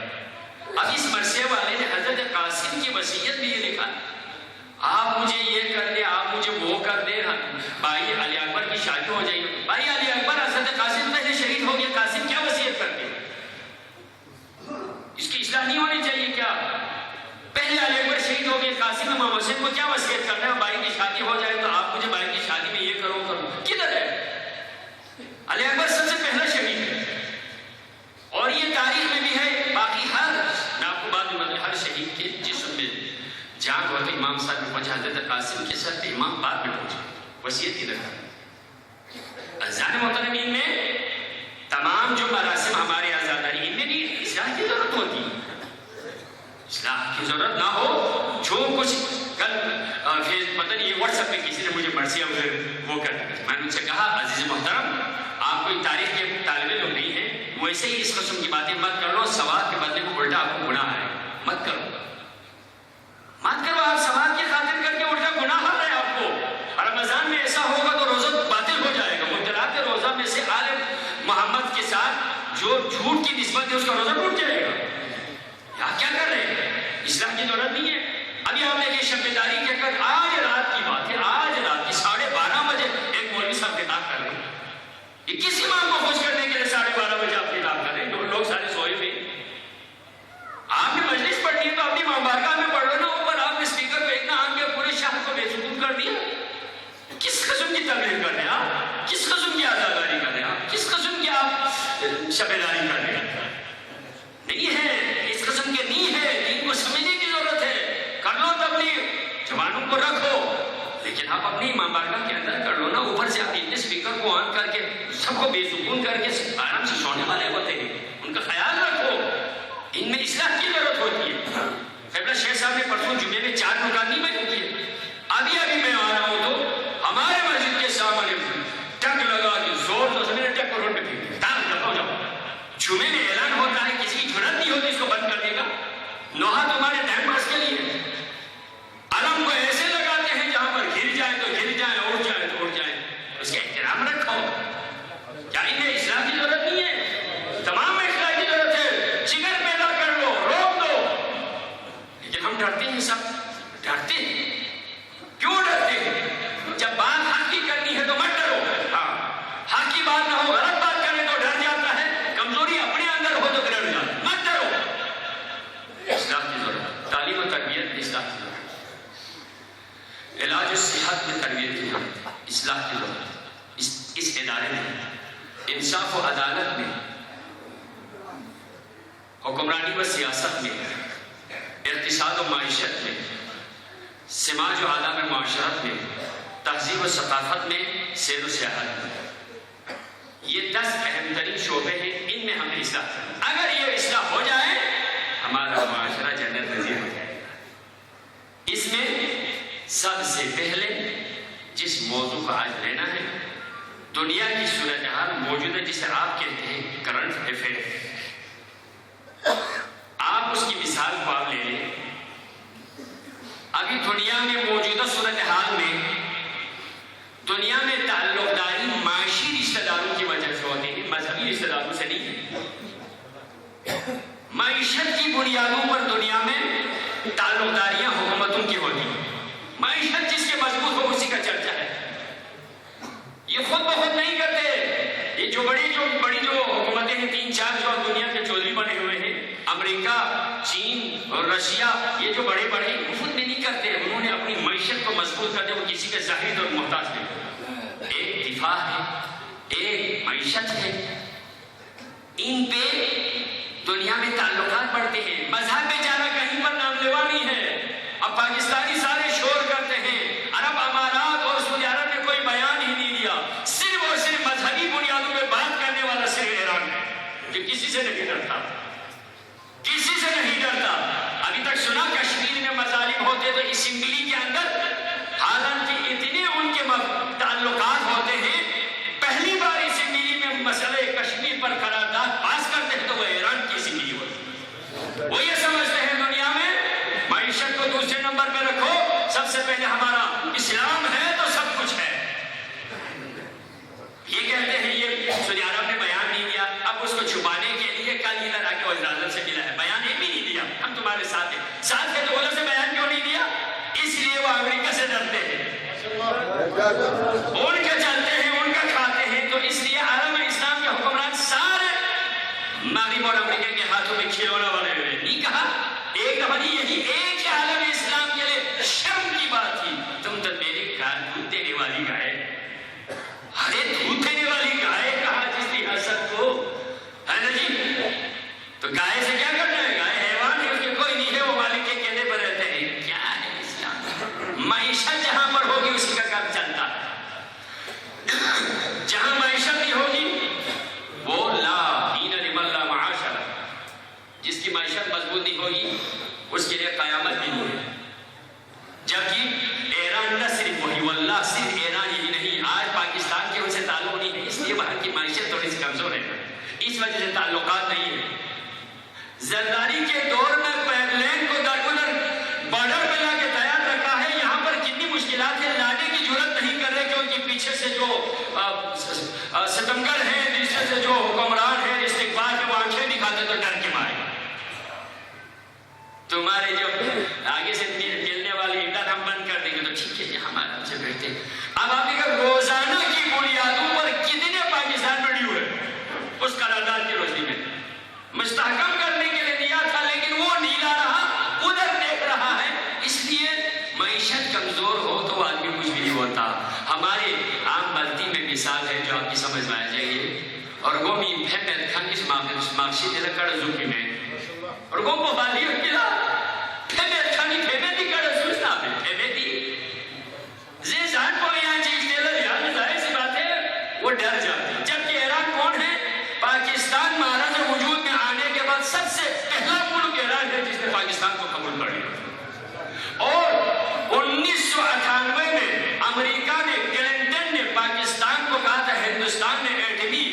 اب اس مرثیہ والے نے حضرت قاسم کی وصیت بھی یہ لکھا, آپ مجھے یہ کر دیں, آپ مجھے وہ کر دیں, بھائی علی اکبر کی شادی ہو جائے. بھائی علی اکبر حضرت قاسم پہلے شہید ہو گئے, قاسم کیا وصیت کرتے ہیں؟ اس کی اصلاح نہیں ہونی چاہیے کیا؟ پہلے علی اکبر شہید ہو گئے, قاسم امام حسین کو کیا وصیت کرنا ہے؟ بھائی کی شادی ہو جائے تو آپ مجھے بھائی کی شادی میں یہ کرو. کدھر ہے؟ علی اکبر سب سے پہلا شہید ہے اور یہ تاریخ میں بھی ہے. باقی میں آپ کو بعد میں ہر شہید کے جسم میں جان ہوا کہ امام صاحب میں پہنچا, حضرت قاسم کے سر پہ امام بعد میں پہنچا. وصیت کی رکھا اذان محترمین میں تمام جو مراسم ہمارے آزاداری ان میں بھی اصلاح کی ضرورت ہوتی ہے. اصلاح کی ضرورت نہ ہو جو کچھ کل پتہ نہیں یہ واٹس ایپ پہ کسی نے مجھے مرثیہ وہ کر دیا. میں نے ان سے کہا عزیز محترم آپ کوئی تاریخ کے طالب علم نہیں ہیں, ویسے ہی اس قسم کی باتیں مت کر لو. ثواب کے بدلے میں الٹا آپ کو گناہ ہے. مت کرو آپ ثواب کی خاطر کر کے الٹا گناہ آ رہا ہے آپ کو. رمضان میں ایسا ہوگا تو روزہ باطل ہو جائے گا. مبتلا روزہ میں سے آل محمد کے ساتھ جو جھوٹ کی نسبت ہے اس کا روزہ ٹوٹ جائے گا. آپ کیا کر رہے ہیں؟ اصلاح کی ضرورت نہیں ہے. ابھی آپ دیکھیں شب بیداری کے کر آج رات کی بات ہے, آج رات کی 12:30 بجے ایک مولوی صاحب کتاب کر رہے ہیں. یہ کس امام کو خوش کرنے کے لیے 12:30 بجے آپ کتاب کر رہے ہیں؟ لوگ سارے سوئے ہوئے. آپ نے مجلس پڑھنی ہے تو اپنی مبارکہ میں پڑھ لو نا. اوپر آپ نے اسپیکر پہ اتنا آن کے پورے شہر کو بے سکون کر دیا. کس قسم کی تبلیغ کر رہے ہیں آپ؟ کس قسم کی آزاداری کر رہے ہیں آپ؟ کس قسم کی آپ شبیداری کر رہے ہیں؟ نہیں ہے, اس قسم کے نہیں ہے. دین کو سمجھنے کی ضرورت ہے. کر لو تبلیغ, جوانوں کو رکھو, لیکن آپ اپنی امام بارگاہ کے اندر کر لو نا. اوپر سے آپ اتنے اسپیکر کو آن کر کے سب کو بے سکون کر کے آرام سے سونے والے ہوتے ہیں, ان کا خیال رکھو. ان میں اصلاح کی ضرورت ہوتی ہے. قبلہ شیخ صاحب نے پرسوں جمعے میں 4 مکان نہیں بیان کیے. ابھی میں آ رہا ہوں تو ہمارے مسجد کے سامنے ٹک لگا کے زور سے میرے ٹک کو روڈ پہ پھینک دیا. جاؤ جمعے میں اعلان ہوتا ہے, کسی کی جرات نہیں ہوتی اس کو بند کر دے گا. نوحہ تمہارے ٹائم پاس کے لیے علم کو ایسے لگاتے ہیں جہاں پر گر جائے تو گر جائے, اڑ جائے تو اڑ جائے. اس کا احترام رکھو. کیا انہیں اصلاح کی ضرورت نہیں ہے؟ تمام میں اصلاح کی ضرورت ہے. جگر پیدا کر لو, روک دو. لیکن ہم ڈرتے ہیں, سب ڈرتے ہیں. کیوں ڈرتے ہیں؟ جب بات حق کی کرنی ہے تو مت ڈرو. ہاں, حق کی بات نہ ہو, غلط بات کرے تو ڈر جاتا ہے. کمزوری اپنے اندر ہو تو ڈر جاتا ہے. مت ڈرو. اصلاح کی ضرورت, تعلیم و تربیت اصلاح کی ضرورت, علاج و صحت میں تربیت کی ضرورت, اصلاح کی ضرورت. اس ادارے میں انصاف و عدالت میں, حکمرانی و سیاست میں, اقتصاد و معیشت میں, سماج و آداب معاشرت میں, تہذیب و ثقافت میں, سیر و سیاحت میں, یہ 10 اہم ترین شعبے ہیں. ان میں ہمیں اصلاح کرنا. اگر یہ اصلاح ہو جائے ہمارا معاشرہ جنت نظیر ہو جائے گا. اس میں سب سے پہلے جس موضوع کو آج لینا ہے, دنیا کی صورتحال موجود ہے جسے آپ کہتے ہیں کرنٹ افیئر. آپ اس کی مثال کو آپ لے لیں. ابھی دنیا میں موجودہ صورتحال میں دنیا میں تعلق داری معاشی رشتہ داروں کی وجہ سے ہوتی ہے, مذہبی رشتہ داروں سے نہیں ہے. معیشت کی بنیادوں پر دنیا میں تعلق داریاں حکومتوں کی ہوتی ہیں. معیشت جس کے مضبوط ہو اسی کا چرچا ہے. یہ خود بخود نہیں کرتے. یہ جو بڑی جو حکومتیں ہیں 3-4 جو دنیا کے چودھری بنے ہوئے ہیں, امریکہ, چین اور رشیا, یہ جو بڑے خود میں نہیں کرتے. انہوں نے اپنی معیشت کو مضبوط کرتے, وہ کسی کے ظاہر اور محتاج نہیں. ایک دفاع ہے, ایک معیشت ہے. ان پہ دنیا میں تعلقات بڑھتے ہیں. مذہب بیچارہ کہیں پر نام لیوا نہیں ہے. اب پاکستانی سارے شور کرتے ہیں, عرب امارات اور سعودی عرب نے کوئی بیان ہی نہیں دیا. صرف اور صرف مذہبی بنیادوں پہ بات کرنے والا صرف ایران ہے, جو کسی سے نہیں ڈرتا, کسی سے نہیں ڈرتا. ابھی تک سنا کشمیر میں مظالم ہوتے تو اسمبلی کے اندر, حالانکہ اتنے ان کے تعلقات ہوتے ہیں, پہلی بار اسمبلی میں مسئلہ کشمیر پر قرارداد پاس کرتے ہیں تو وہ ایران کی اسمبلی ہوتی ہے. وہ یہ سمجھتے ہیں دنیا میں معیشت کو دوسرے نمبر پہ رکھو, سب سے پہلے ہمارا ان کے چلتے ہیں، ان کا کھاتے ہیں. تو اس لیے عالم اسلام کے حکمران سارے مغرب اور امریکہ کے ہاتھوں میں کھلونا بنے ہوئے. نہیں کہا ایک دفعہ یہی ایک عالم اسلام کے لیے شرم کی بات تھی. تم تو میری دودھ دینے والی گائے، ارے دودھ دینے والی گائے کہا جس کی حسد کو ہے نا جی. تو گائے سے کیا کرنا ہے؟ گائے حیوان ہے، اس کے کوئی نہیں ہے، وہ مالک کے کہنے پر رہتے ہیں. کیا ہے اسلام؟ معیشت جہاں پر ہوگی اسی کا کام چلتا ہے. جہاں معیشت نہیں ہوگی وہ لا دین لمن لا معاش لہ، جس کی معیشت مضبوط نہیں ہوگی اس کے لیے قیامت بھی نہیں ہے. جبکہ ایران نہ صرف وہی، واللہ صرف ایران ہی نہیں، آج پاکستان کے ان سے تعلق نہیں ہے، اس لیے وہاں کی معیشت تھوڑی سی کمزور ہے، اس وجہ سے تعلقات نہیں ہے. زرداری کے دور میں پائپ لائن کو درگزر بارڈر پہ لا کے تیار رکھا ہے. یہاں پر کتنی مشکلات ہیں، لانے کی ضرورت نہیں کر رہے کیونکہ پیچھے سے جو ستمگر ہیں، پیچھے سے جو حکمران ہیں استقبال میں وہ آنکھیں دکھاتے تو ڈر کے مارے. تمہارے جو آگے سے ملنے والی امداد ہم بند کر دیں گے تو ٹھیک ہے جی، ہمارے ہم سے بیٹھتے. اب آپ دیکھیں روزانہ کی بنیادوں پر کتنے پاکستان میں ڈیو ہے اس قرارداد کی روشنی میں مستحکم کرنے کے لیے دیا تھا، لیکن وہ نہیں لا رہا، ادھر دیکھ رہا ہے. اس لیے معیشت کمزور ہو تو آدمی کچھ بھی نہیں ہوتا. ہمارے عام بلتی میں مثال ہے جو آپ کی سمجھ میں آ جائے گی. اور وہ بھی پھیمت کھان اس مارشی دے کڑ زوکی میں اور وہ بالی وکیلا پھیمت کھانی پھیمت دی کڑ زوسنا میں پھیمت دی زی زان کو یہاں چیز دے لے یہاں ظاہر سی بات ہے وہ ڈر جاتے. جبکہ ایران کون ہے؟ پاکستان مہاراج وجود میں آنے کے بعد سب سے پہلا ملک ایران ہے جس نے پاکستان کو قبول کر لیا. اور 1998 میں امریکہ نے، کلنٹن نے پاکستان کو کہا تھا ہندوستان نے ایٹمی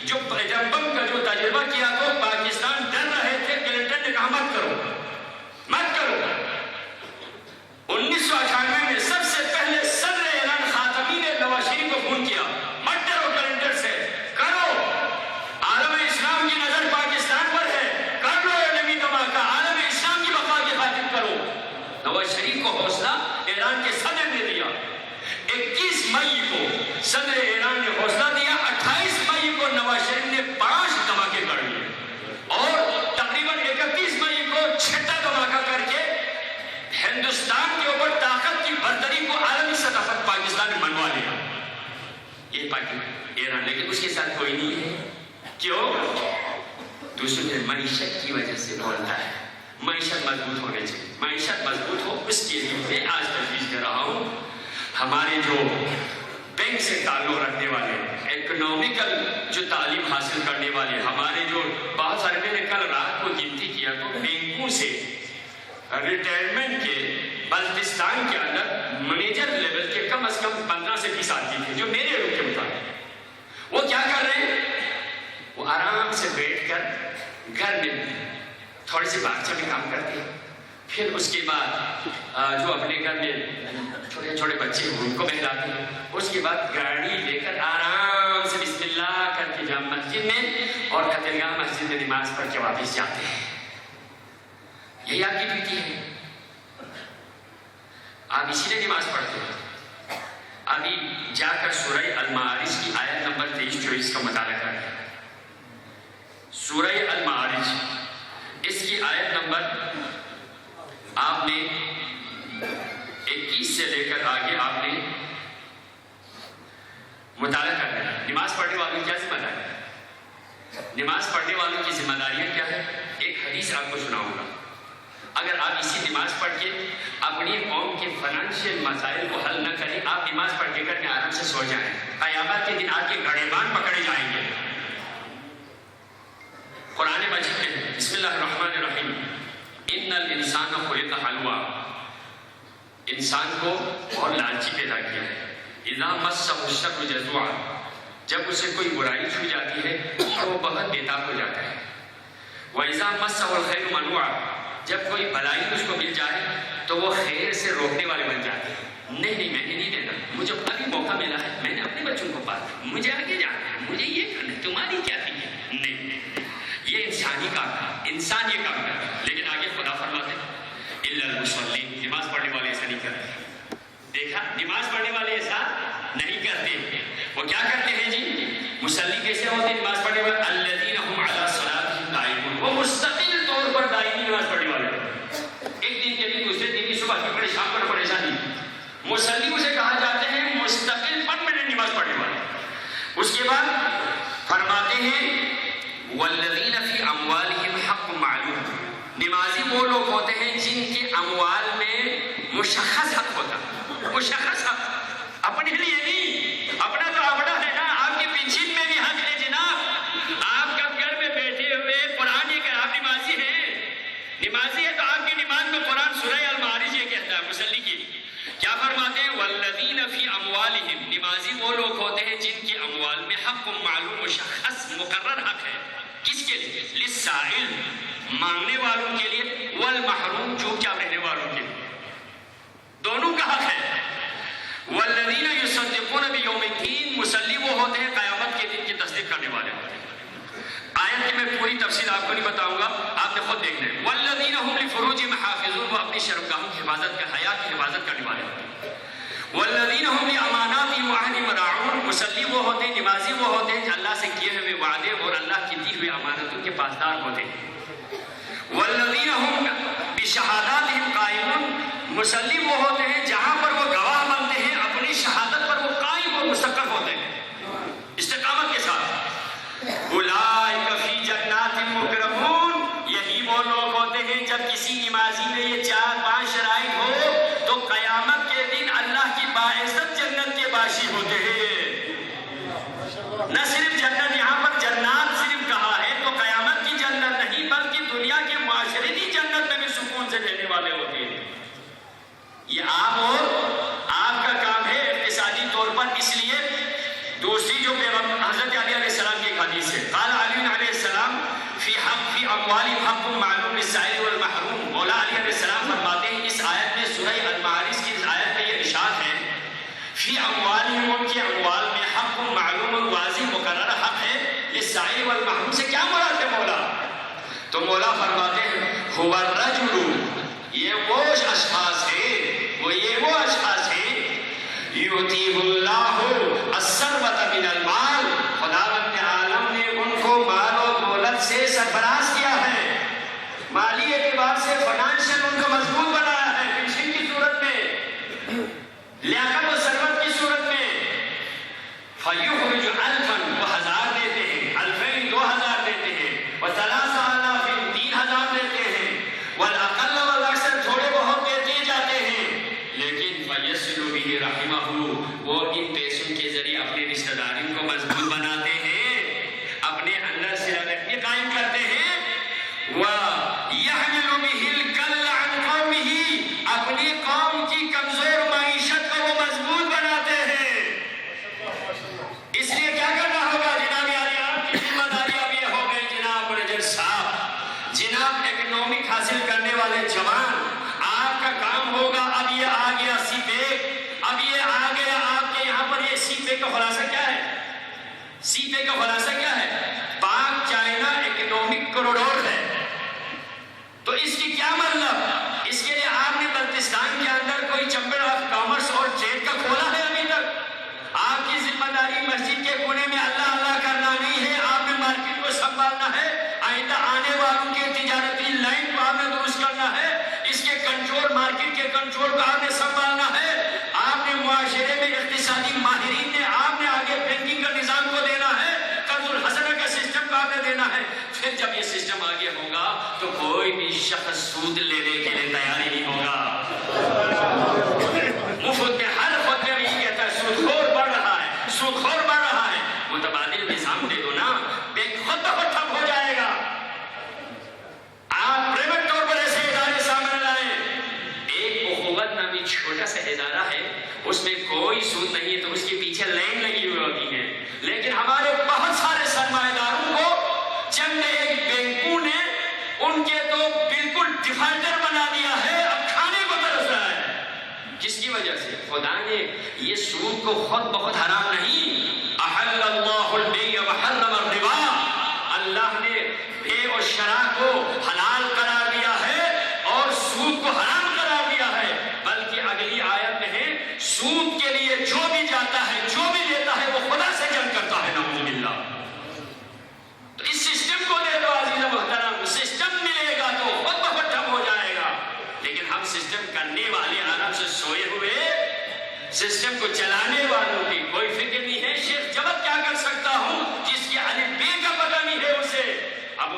جو بم کا جو تجربہ کیا تو پاکستان ڈر رہے تھے. کلنٹن نے کہا مت کرو مت کرو. 1998 میں سب سے پہلے صدر ایران خاتمی نے نواز شریف کو فون کیا، مت ڈرو کلنٹن سے، کرو. عالم اسلام کی نظر پاکستان پر ہے، کر لو ایٹمی دھماکہ، عالم اسلام کی بقا کی خاطر کرو. نواز شریف کو حوصلہ ایران کے صدر نے دیا. 21 مئی کو صدر ایران نے حوصلہ دیا. 28 مئی کو نواز شریف نے 5 دھماکے کر لیے اور تقریباً 31 مئی کو 6واں دھماکہ کر کے ہندوستان کے اوپر طاقت کی برتری کو عالمی سطح پر پاکستان نے منوا لیا. یہ پاکستان ایران، لیکن اس کے ساتھ کوئی نہیں ہے. کیوں؟ دوسرے معیشت کی وجہ سے بولتا ہے. معیشت مضبوط ہونے چاہیے. معیشت مضبوط ہو اس کے لیے میں آج تجویز کر رہا ہوں. ہمارے جو بینک سے تعلق رکھنے والے، اکنامیکل جو تعلیم حاصل کرنے والے، ہمارے جو بہت سارے، میں نے کل رات کو گنتی کیا تو بینکوں سے ریٹائرمنٹ کے بلتستان کے اندر منیجر لیول کے کم از کم 15 سے 20 آدمی تھے جو میرے روپ کے مطابق. وہ کیا کر رہے ہیں؟ وہ آرام سے بیٹھ کر گھر میں تھوڑے سے باغچہ میں کام کرتے ہیں. پھر اس کے بعد جو اپنے گھر میں چھوٹے چھوٹے بچے ہیں ان کو بہلاتے ہیں. اس کے بعد گاڑی لے کر آرام سے بسم اللہ کر کے جامع مسجد میں اور قتلگاہ مسجد میں نماز پڑھ کے واپس جاتے ہیں. یہی آپ کی ڈیوٹی ہے. آپ اسی لیے نماز پڑھتے ہیں. ابھی جا کر سورہ المعارج کی آیت نمبر 23-24 کا مطالعہ کریں. سورہ المعارج اس کی آیت نمبر آپ نے 21 سے لے کر آگے آپ نے مطالعہ کرنا ہے. نماز پڑھنے والوں کی کیا ذمہ داری ہے؟ نماز پڑھنے والوں کی ذمہ داریاں کیا ہے؟ ایک حدیث آپ کو سناؤں گا. اگر آپ اسی نماز پڑھ کے اپنی قوم کے فائنانشیل مسائل کو حل نہ کریں، آپ نماز پڑھ کے کر کے آرام سے سو جائیں، قیامت کے دن آپ کے گڑیبان پکڑے جائیں گے. قرآن مجید میں بسم اللہ الرحمن الرحیم ان الانسان خلق حلوا، انسان کو اور لالچی پیدا کیا ہے. اذا مسہ الشر جزوعا، جب اسے کوئی برائی چھو جاتی ہے تو وہ بہت بےتاب ہو جاتا ہے. واذا مسہ الخیر منوعا، جب کوئی بھلائی اس کو مل جائے تو وہ خیر سے روکنے والے بن جاتے ہیں. نہیں میں نے نہیں دینا، مجھے ابھی موقع ملا ہے، میں نے اپنے بچوں کو پالا، مجھے آگے جانا ہے، مجھے یہ کرنا ہے، تمہاری کیا تھی؟ نہیں، یہ انسانی کام ہے، انسان یہ کام کرتا ہے. لیکن آگے خدا فرماتے ہیں الا المصلین، نماز پڑھنے والے ایسا نہیں کرتے. دیکھا نماز پڑھنے والے ایسا نہیں کرتے. وہ کیا کرتے ہیں جی؟ مصلی کیسے ہوتے ہیں نماز پڑھنے والے؟ الذین هم علی صلاتهم دائمون. وہ مستقل طور پر دائمی نماز پڑھنے والے. ایک دن کے لیے دوسرے دن کی صبح کی پڑھے شام کو پریشانی. مصلی اسے کہا جاتے ہیں مستقل پرماننٹ نماز پڑھنے والے. اس کے بعد فرماتے ہیں والذین فی اموالہم حق معلوم. نمازی وہ لوگ ہوتے ہیں جن کے اموال میں مشخص حق ہوتا ہے. مشخص حق اپنے لیے نہیں، اپنا تو اپنا ہے نا. آپ کی پنشن میں بھی حق ہے جناب. آپ کا گھر میں بیٹھے ہوئے قرآن یہ کہ آپ نمازی ہیں، نمازی ہے تو آپ کی نماز میں قرآن سورہ المعارج یہ کہتا ہے مصلی کی. کیا فرماتے ہیں؟ والذین فی اموالہم. نمازی وہ لوگ ہوتے ہیں جن کے اموال میں حق معلوم مشخص مقرر حق ہے. کس کے لیے؟ للسائل مانگنے والوں کے لیے، والمحروم چوپ چاپ رہنے والوں کے لیے، دونوں کا حق ہے. والذین یصدقون بیوم الدین. مصلی وہ ہوتے ہیں قیامت کے دن کی تصدیق کرنے والے ہوتے ہیں. آیت کی میں پوری تفصیل آپ کو نہیں بتاؤں گا، آپ نے خود دیکھنا ہے. والذین هم لفروجہم حافظون. وہ اپنی شرمگاہوں کی حفاظت کا، حیا کی حفاظت کرنے والے ہوتے ہیں. والذین هم لاماناتہم وعہدہم راعون. مصلی وہ ہوتے ہیں، نمازی وہ ہوتے ہیں جو اللہ سے کیے ہوئے وعدے اور اللہ کی دی ہوئی امانتوں کے پاسدار ہوتے ہیں. والذین هم بشہاداتہم قائمون. مصلی وہ ہوتے ہیں جہاں پر وہ گواہ بنتے ہیں اپنی شہادت پر وہ قائم اور مستقر ہوتے ہیں استقامت کے ساتھ. اولئک فی جنات مکرمون. یہی وہ لوگ ہوتے ہیں جب کسی نمازی میں یہ 4-5 شرائط ہو تو قیامت کے دن اللہ کی باعزت جنت کے باشی ہوتے ہیں. نہ صرف جنت، یہاں پر جنات صرف کہا ہے تو قیامت کی جنت نہیں بلکہ دنیا کے معاشرتی جنت میں بھی سکون سے رہنے والے ہوتے ہیں. یہ آپ اور آپ کا کام ہے اقتصادی طور پر. اس لیے دوسری جو حضرت علی علیہ السلام کی ایک حدیث ہے، قال علی علیہ السلام فی اموالہم حق معلوم للسائل والمحروم. مولا علی علیہ السلام فرماتے ہیں اس آیت میں، سورہ المعارج کی اس آیت میں یہ ارشاد ہے فی اموالہم، ان کے اموال میں حق معلوم اور واضح مقرر حق ہے. للسائل والمحروم سے کیا مراد ہے مولا؟ تو مولا فرماتے ہیں هو الرجل. یہ وہ اشخاص ہیں، وہ اشخاص ہیں یؤتیہ اللہ الثروۃ من المال. خداوند عالم نے ان کو مال و دولت سے سرفراز کیا ہے، مالی اعتبار سے فائنانشل ان کو مضبوط بنایا ہے، پنشن کی صورت میں، لیاقت و ثروت کی صورت میں. فیخرج الفا، وہ 1000 دیتے ہیں، الفین 2000 دیتے ہیں، وثلاث آلاف 3000 دیتے ہیں، والاقل والاکثر تھوڑے بہت دیتے جاتے ہیں. لیکن فیصل به رحمہ، وہ ان پیسوں کے ذریعے اپنے رشتہ داریوں کو مضبوط بناتے ہیں، اپنے اندر صلہ رحمی قائم کرتے ہیں. وَيَحْمِلُ بِهِ الْكَلَّ عَنْ قَوْمِهِ، اپنی قوم کی کمزور معیشت کو وہ مضبوط بناتے ہیں. اس لیے کیا کرنا ہوگا جناب؟ یعنی آپ کی ذمہ داری اب یہ ہو گئی جناب رجل صاحب، جناب اکنامک حاصل کرنے والے جوان، آپ کا کام ہوگا اب یہ آ گیا سی پیک. اب یہ آ گیا آپ کے یہاں پر. یہ سی پیک کا خلاصہ کیا ہے؟ سی پیک کا خلاصہ کیا ہے؟ پاک چائنا اکنامک کوریڈور ہے. تو اس کی کیا مطلب؟ اس کے لیے آپ نے بلتستان کے اندر کوئی چیمبر آف کامرس اور ٹریڈ کا کھولا ہے ابھی تک؟ آپ کی ذمہ داری مسجد کے کونے میں اللہ اللہ کرنا نہیں ہے، آپ نے مارکیٹ کو سنبھالنا ہے، آئندہ آنے والوں کے تجارتی لائن کو آپ نے درست کرنا ہے، اس کے کنٹرول، مارکیٹ کے کنٹرول کو آپ نے سنبھالنا ہے. آپ نے معاشرے میں اقتصادی ماہرین نے آپ نے آگے بینکنگ کا نظام کو دینا ہے، قرض الحسنہ کا سسٹم کو آپ نے دینا ہے. پھر جب یہ سسٹم آگے ہوگا تو کوئی بھی شخص سود لینے کے لیے تیار ہی نہیں ہوگا. مفت میں ہر خطبے میں یہ کہتا ہے سود خور بڑھ رہا ہے، سود خور بڑھ رہا ہے. متبادل نظام دے دو نا، بینک خود بخود ٹھپ ہو جائے گا. آپ پرائیویٹ طور پر ایسے ادارے سامنے لائیں. ایک اخوت نامی چھوٹا سا ادارہ ہے، اس میں کوئی سود نہیں ہے تو اس کے پیچھے لائن لگی ہوئی ہوتی ہے. لیکن ہمارے بہت سارے سرمایہ داروں کو چند ایک بینکوں نے ان کے تو بالکل ڈیفالٹر بنا دیا ہے، اب کھانے کو ترس رہا ہے. کس کی وجہ سے؟ خدا نے یہ سود کو خود بخود حرام نہیں، احل اللہ البیع وحرم الربا، اللہ نے بے اور شرع کو حلال قرار دیا ہے اور سود کو حرام قرار دیا ہے. بلکہ اگلی آیت میں ہے سود کے لیے جو بھی جاتا ہے جو بھی لیتا ہے وہ خدا سے جنگ کرتا ہے، نعوذ باللہ۔ تو اس سسٹم کو دے دو عزیز محترم، سسٹم ملے گا تو خود بخود ٹھپ ہو جائے گا، لیکن ہم سسٹم کرنے والے آرام سے سوئے ہوئے، سسٹم کو چلانے والوں کی کوئی فکر نہیں ہے۔ شیخ جبت کیا کر سکتا ہوں جس کی الف بے کا پتہ نہیں ہے اسے؟ اب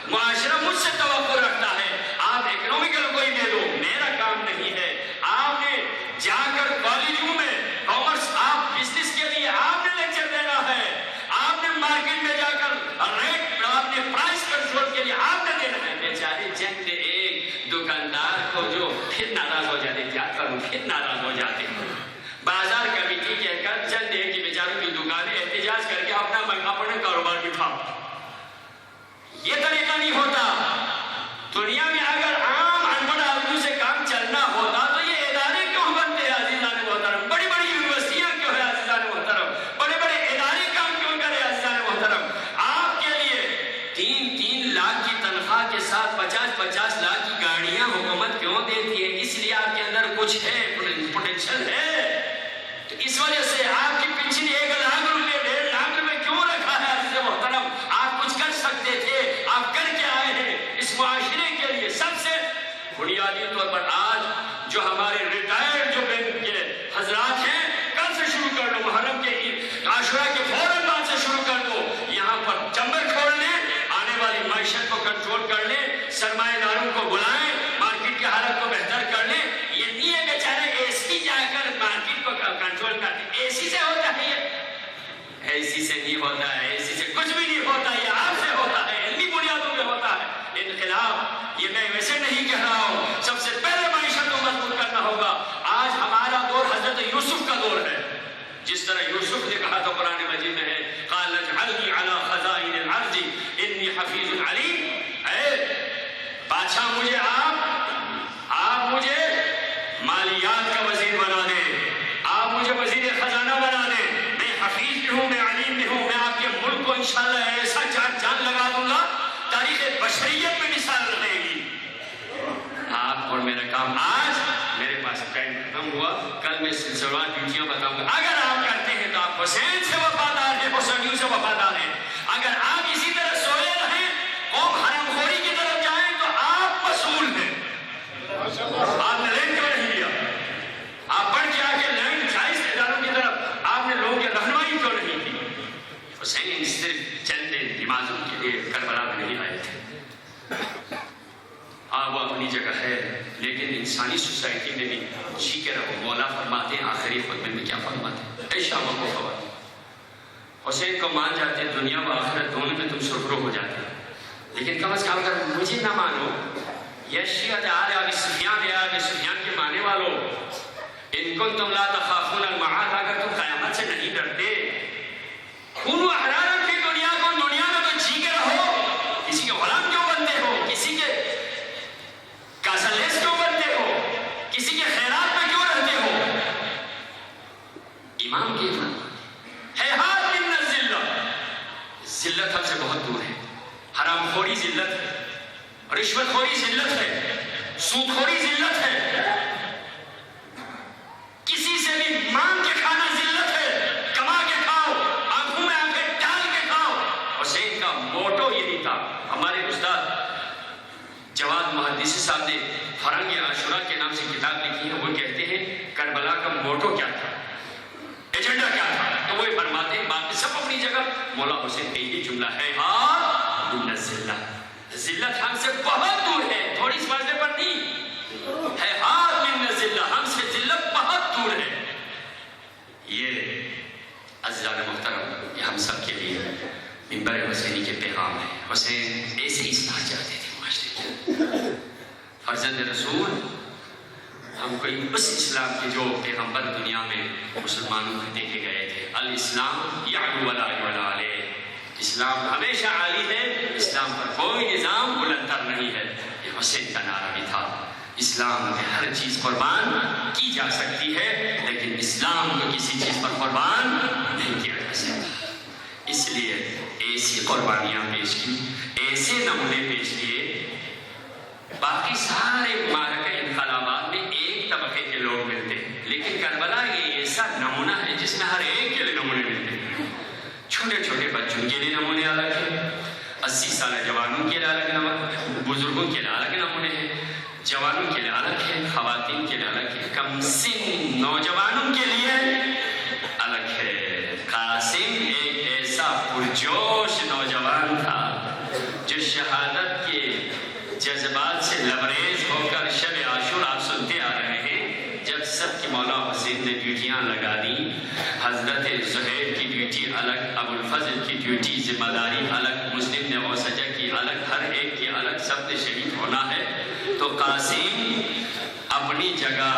معاشرہ مجھ سے توقع رکھتا ہے آپ اکنومیکل کوئی دے دو، میرا کام نہیں ہے۔ آپ نے جا کر کالجوں میں کامرس، آپ بزنس کے لیے آپ نے لیکچر دینا ہے، آپ نے مارکیٹ میں جا کر ریٹ، آپ نے پرائس کنٹرول کے لیے آپ نے دینا ہے۔ بیچارے چند ایک دکاندار کو جو پھر ناراض ہو جاتے، کیا کروں، پھر ناراض ہو جاتے، بازار کمیٹی کہہ کر چند ایک کی بیچاروں کی دکانیں احتجاج کر کے اپنا کاروبار بٹھاؤ۔ یہ طریقہ نہیں ہوتا۔ دنیا میں اگر عام انپڑھ آدمی سے کام چلنا ہوتا تو یہ ادارے کیوں بنتے ہیں عزیزان محترم؟ بڑی بڑی یونیورسٹیاں کیوں ہیں عزیزان محترم؟ بڑے بڑے ادارے کام کیوں کرے عزیزان محترم؟ آپ کے لیے 3 لاکھ کی تنخواہ کے ساتھ 50 لاکھ کی گاڑیاں حکومت کیوں دیتی ہے؟ اس لیے آپ کے اندر کچھ ہے، پوٹینشل ہے۔ تو اس وجہ سے آپ کی پنشن 1 لاکھ روپے 1.5 لاکھ روپے کیوں رکھا ہے عزیز محترم؟ آپ کچھ کر سکتے تھے، آپ کر کے آئے ہیں اس معاشرے کے لیے۔ سب سے بنیادی طور پر آج جو ہمارے ریٹائرڈ جو بینک کے حضرات ہیں، کل سے شروع کر لو، محرم کے عاشورہ کے فوراً بعد سے شروع کر دو، یہاں پر چمبر کھول لیں، آنے والی معیشت کو کنٹرول کر لیں، سرمایہ داروں کو بلائیں، مارکیٹ کی حالت کو بہتر کر لیں۔ یہ نہیں ہے بیچارے اے سی جا کر مارکیٹ کو کنٹرول کرتے، اے سی سے ہوتا ہے، یہ اے سی سے نہیں ہوتا ہے، اے سی سے کچھ بھی نہیں ہوتا، یہ آپ سے ہوتا ہے، علمی بنیادوں پہ ہوتا ہے انقلاب۔ یہ میں ویسے نہیں کہہ رہا ہوں، سب سے پہلے معیشت کو مضبوط کرنا ہوگا۔ آج ہمارا دور حضرت یوسف کا دور ہے، جس طرح یوسف نے کہا تو قرآن مجید میں ہے، قال اجعلنی علی خزائن الارض انی حفیظ علیم۔ اے بادشاہ، مجھے آپ مجھے مالیات کا وزیر بنا دیں، آپ مجھے وزیر خزانہ بنا دیں، میں حفیظ بھی ہوں، میں علیم بھی ہوں، میں آپ کے ملک کو انشاءاللہ ایسا جان لگا دوں گا، تاریخ بشریت میں مثال رہے گی۔ آپ اور میرا کام، آج میرے پاس ٹائم ختم ہوا، کل میں سلسلہ ڈیوٹیاں بتاؤں گا۔ اگر آپ کرتے ہیں تو آپ حسین سے وفادار ہیں، حسینیوں سے وفادار ہیں۔ اگر آپ اسی طرح سوئے رہیں، قوم حرم خوری کی طرف جائیں، تو آپ مسئول ہیں۔ آپ نے لینڈ کیوں نہیں لیا؟ آپ پڑھ کے آگے لینڈ جائز اداروں کی طرف آپ نے لوگوں کی رہنمائی کیوں نہیں کی؟ حسین صرف چند نمازوں کے لیے کربلا میں نہیں آئے تھے۔ وہ اپنی جگہ ہے، لیکن انسانی سوسائٹی میں بھی جی کے رہو۔ مولا فرماتے ہیں آخری خطبے میں، کیا فرماتے ہیں؟ اے شام کو خبر، حسین کو مان جاتے ہیں، دنیا و آخرت دونوں میں تم سرخرو ہو جاتے ہیں، لیکن کم از کم اگر مجھے نہ مانو، یا شیعہ آل ابی سفیان کے ماننے والوں، ان کنتم لا تخافون المعاد، اگر تم قیامت سے نہیں ڈرتے، کونوا احرارا فی دنیاکم، دنیا میں تو جی کے رہو، کسی کے غلام کیوں بنتے ہو، کسی کے کاسلیس کیوں بنتے ہو، کسی کے خیرات میں کیوں رہتے ہو؟ امام کی حیحات من الذلہ، ذلت ہم سے بہت دور ہے۔ حرام خوری ذلت ہے، رشوت خوری ذلت ہے، سود خوری ذلت ہے، کسی سے بھی مانگ کے کھانا ذلت ہے، کما کے کھاؤ، آنکھوں میں آنکھیں ڈال کے کھاؤ۔ حسین کا موٹو یہی تھا۔ ہمارے استاد جواد محدثی صاحب نے فرنگ عاشورہ کے نام سے کتاب لکھی ہے، وہ کہتے ہیں کربلا کا موٹو کیا تھا، ایجنڈا کیا تھا، تو وہ فرماتے ہیں باقی سب اپنی جگہ، مولا حسین کا یہی جملہ ہے، ہاں من الذلہ، ذلت ہم سے بہت دور ہے، تھوڑی اس مسئلے پر نہیں ہے، ہاں من الذلہ، ہم سے ذلت بہت دور ہے۔ یہ عزیزان محترم، یہ ہم سب کے لیے منبر حسینی کے پیغام ہے۔ حسین ایسے ہی اصلاح چاہتے تھے معاشرے، فرزند رسول، ہم کوئی اس اسلام کے جو پیغمبر دنیا میں مسلمانوں میں دیکھے گئے تھے، الاسلام یعلو ولا یعلی علیہ، اسلام ہمیشہ عالی ہے، اسلام پر کوئی نظام بلندتر نہیں ہے۔ یہ حسین کا نعرہ بھی تھا، اسلام میں ہر چیز قربان کی جا سکتی ہے، لیکن اسلام کو کسی چیز پر قربان نہیں کیا جا سکتا۔ اس لیے ایسی قربانیاں پیش کی، ایسے نمونے پیش کیے۔ باقی سارے معرکہ انقلابات میں ایک طبقے کے لوگ ملتے ہیں، لیکن کربلا یہ ایسا نمونہ ہے جس میں ہر ایک کے لیے نمونے ملتے ہیں. چھوٹے چھوٹے بچوں کے لیے نمونے الگ ہیں, 80 سالہ جوانوں کے لیے الگ نمونے, بزرگوں کے لیے الگ نمونے ہیں, جوانوں کے لیے الگ ہے, خواتین کے لیے الگ ہے, کم سن نوجوانوں کے لیے الگ ہے. قاسم ایک ایسا پرجوش نوجوان تھا جو شہادت کے جذبات سے لبریز ہو کر شب عاشور آپ سنتے آ رہے ہیں. جب سب کی مولا حسین نے ڈیوٹیاں لگا دی, حضرت زہیر کی ڈیوٹی الگ, ابو الفضل کی ڈیوٹی ذمہ داری الگ, مسلم نے اوسجہ کی الگ, ہر ایک کی الگ, سب نے شہید ہونا ہے. تو قاسم اپنی جگہ,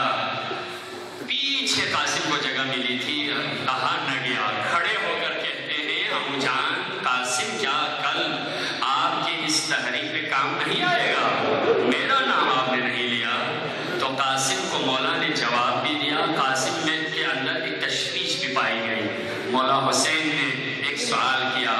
پیچھے قاسم کو جگہ ملی تھی, کہا نہ گیا. کھڑے ہو کر کہتے ہیں امو جان قاسم کیا کل آپ کے اس تحریک پہ کام نہیں آئے گا؟ میرا نام آپ نے نہیں لیا. تو قاسم کو مولا نے جواب بھی دیا. قاسم میں کے اندر ایک تشویش بھی پائی گئی. مولا حسین نے ایک سوال کیا,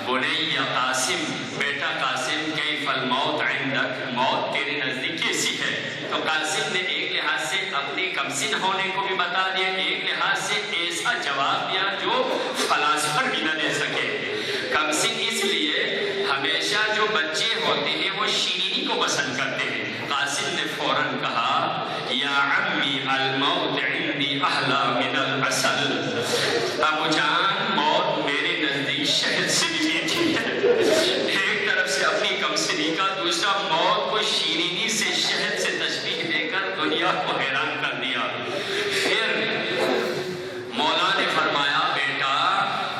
بنی قاسم, بیٹا قاسم, کیف الموت عندک, موت تیرے نزدیک کیسی ہے؟ تو قاسم نے ایک لحاظ سے اپنے کمسن ہونے کو بھی بتا دیا, ایک لحاظ سے ایسا جواب دیا جو فلاسفر بھی نہ دے سکے. کمسن اس لیے ہمیشہ جو بچے ہوتے ہیں وہ شیرینی کو پسند کرتے ہیں. قاسم نے فوراً کہا یا عمی الموت عندی احلی من العسل, ابو جان موت میرے نزدیک شہد سے بھی میٹھی ہے. ایک طرف سے اپنی کمسنی کا, دوسرا موت کو شیرینی سے, شہد سے تشبیہ دے کر دنیا کو حیران کر دیا. پھر مولا نے فرمایا بیٹا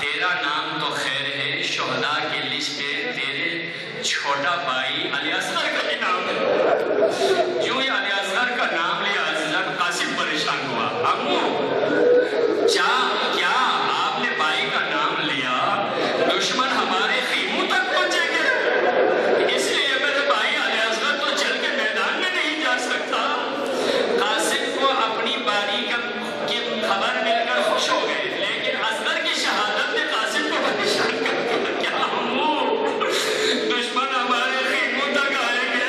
تیرا نام تو خیر ہے, شہداء کے لسٹ میں تیرے چھوٹا بھائی علی اصغر کا بھی نام ہے. جو یہ علی اصغر کا نام لیا حضرت قاسم پریشان ہوا. امو کیا آپ نے بھائی کا نام لیا, دشمن ہمارے خیموں تک پہنچے گے, اس لیے میرے بھائی علی اصغر تو چل کے میدان میں نہیں جا سکتا. قاسم کو اپنی باری کی خبر مل کر خوش ہو گئے, لیکن اصغر کی شہادت نے قاسم کو پریشان کر دیا. کیا امو دشمن ہمارے خیموں تک آئیں گے؟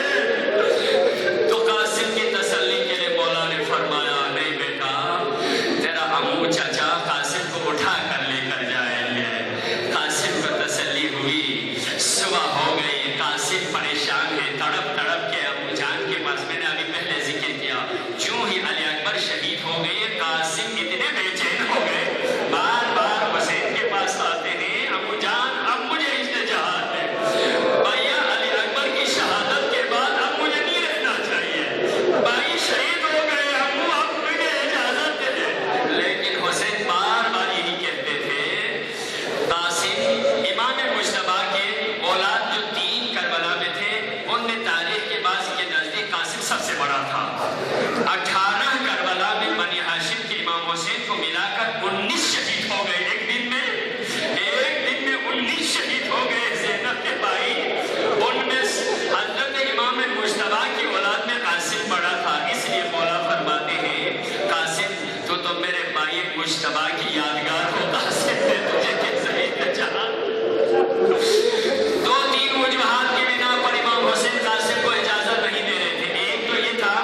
تو قاسم کی تسلی کے لیے مولا نے فرمایا نہیں بیٹا, تیرا امو چچا قاسم کو اٹھا کر لے کر جائیں گے. قاسم کو تسلی ہوئی, صبح ہو گئی, قاسم پریشان ہے, تڑپ تڑپ کے ابو جان کے پاس. میں نے ابھی پہلے ذکر کیا, جو ہی علی اکبر شہید ہو گئے قاسم اتنے بے چین ہو گئے, بار بار حسین کے پاس آتے ہیں, ابو جان اب مجھے اجتہاد ہے, بھیا علی اکبر کی شہادت کے بعد اب مجھے نہیں رہنا چاہیے, بھائی شہید ہو گئے, ابو اب مجھے اجازت دے دیں. لیکن حسین بار بار یہی کہتے تھے. قاسم امام مجتبیٰ کے اولاد جو 3 کربلا میں تھے, ان میں تاریخ کے بعض کے نزدیک قاسم سب سے بڑا تھا. 18 کربلا میں بنی ہاشم کے امام حسین کو ملا کر 19 شہید ہو گئے. ایک دن میں 19 شہید ہو گئے زینب کے بھائی. ان میں حضرت امام مجتبیٰ کی اولاد میں قاسم بڑا تھا. اس لیے مولا فرماتے ہیں قاسم تو میرے بھائی مجتبیٰ کی یادگار ہو, قاسم نے تجھے کس زمین چاہا. 2-3 وجوہات کی بنا پر امام حسین قاسم کو اجازت نہیں دے رہے تھے. ایک تو یہ تھا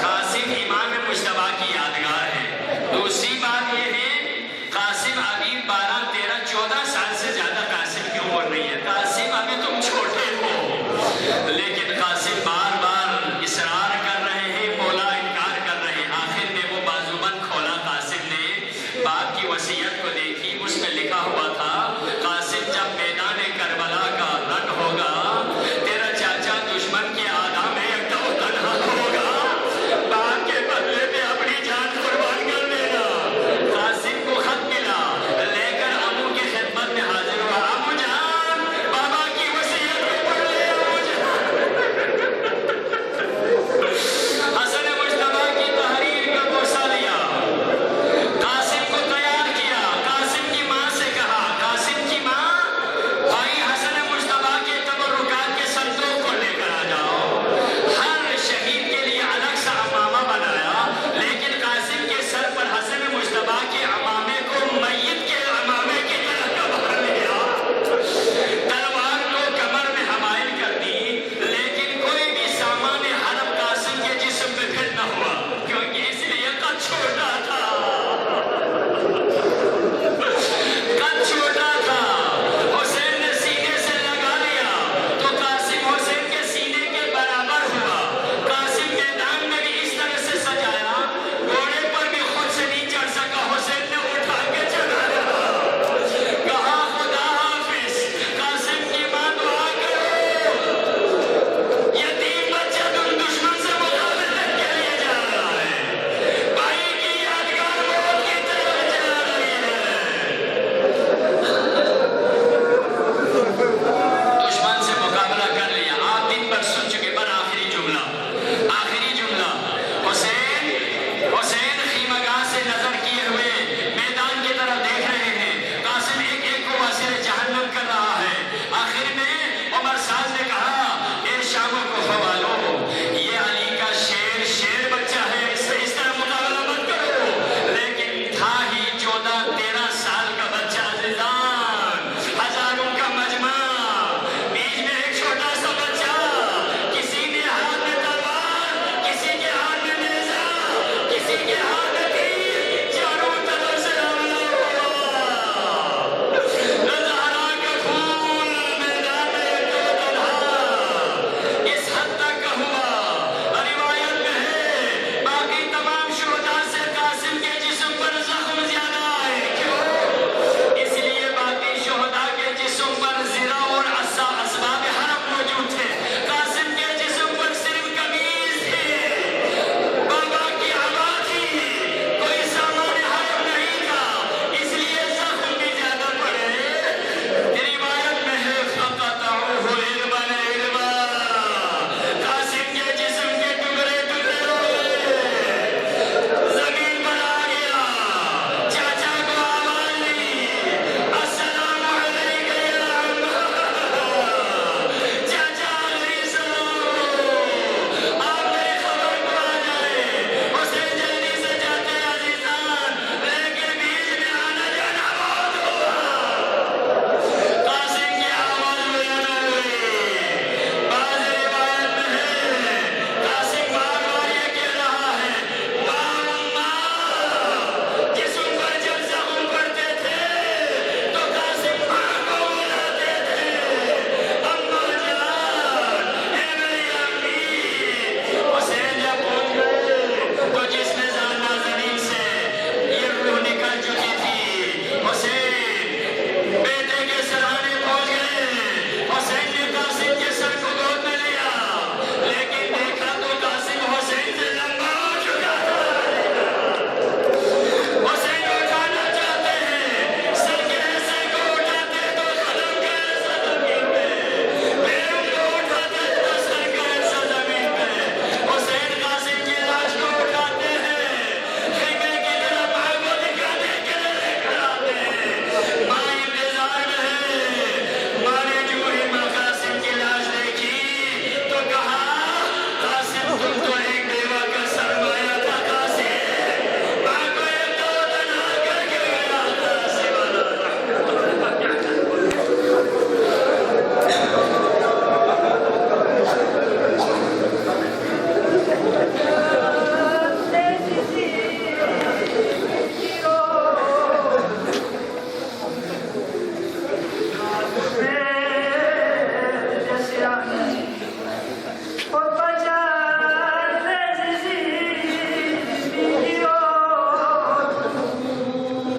قاسم امام مجتبیٰ کی یادگار ہے. دوسری بات یہ ہے قاسم ابھی 12-13-14 سال سے زیادہ قاسم کی عمر نہیں ہے. قاسم ابھی تم چھوٹے ہو, لیکن قاسم بار بار اصرار کر رہے ہیں, مولا انکار کر رہے ہیں. آخر میں وہ بازوبند کھولا قاسم نے, باپ کی وصیت کو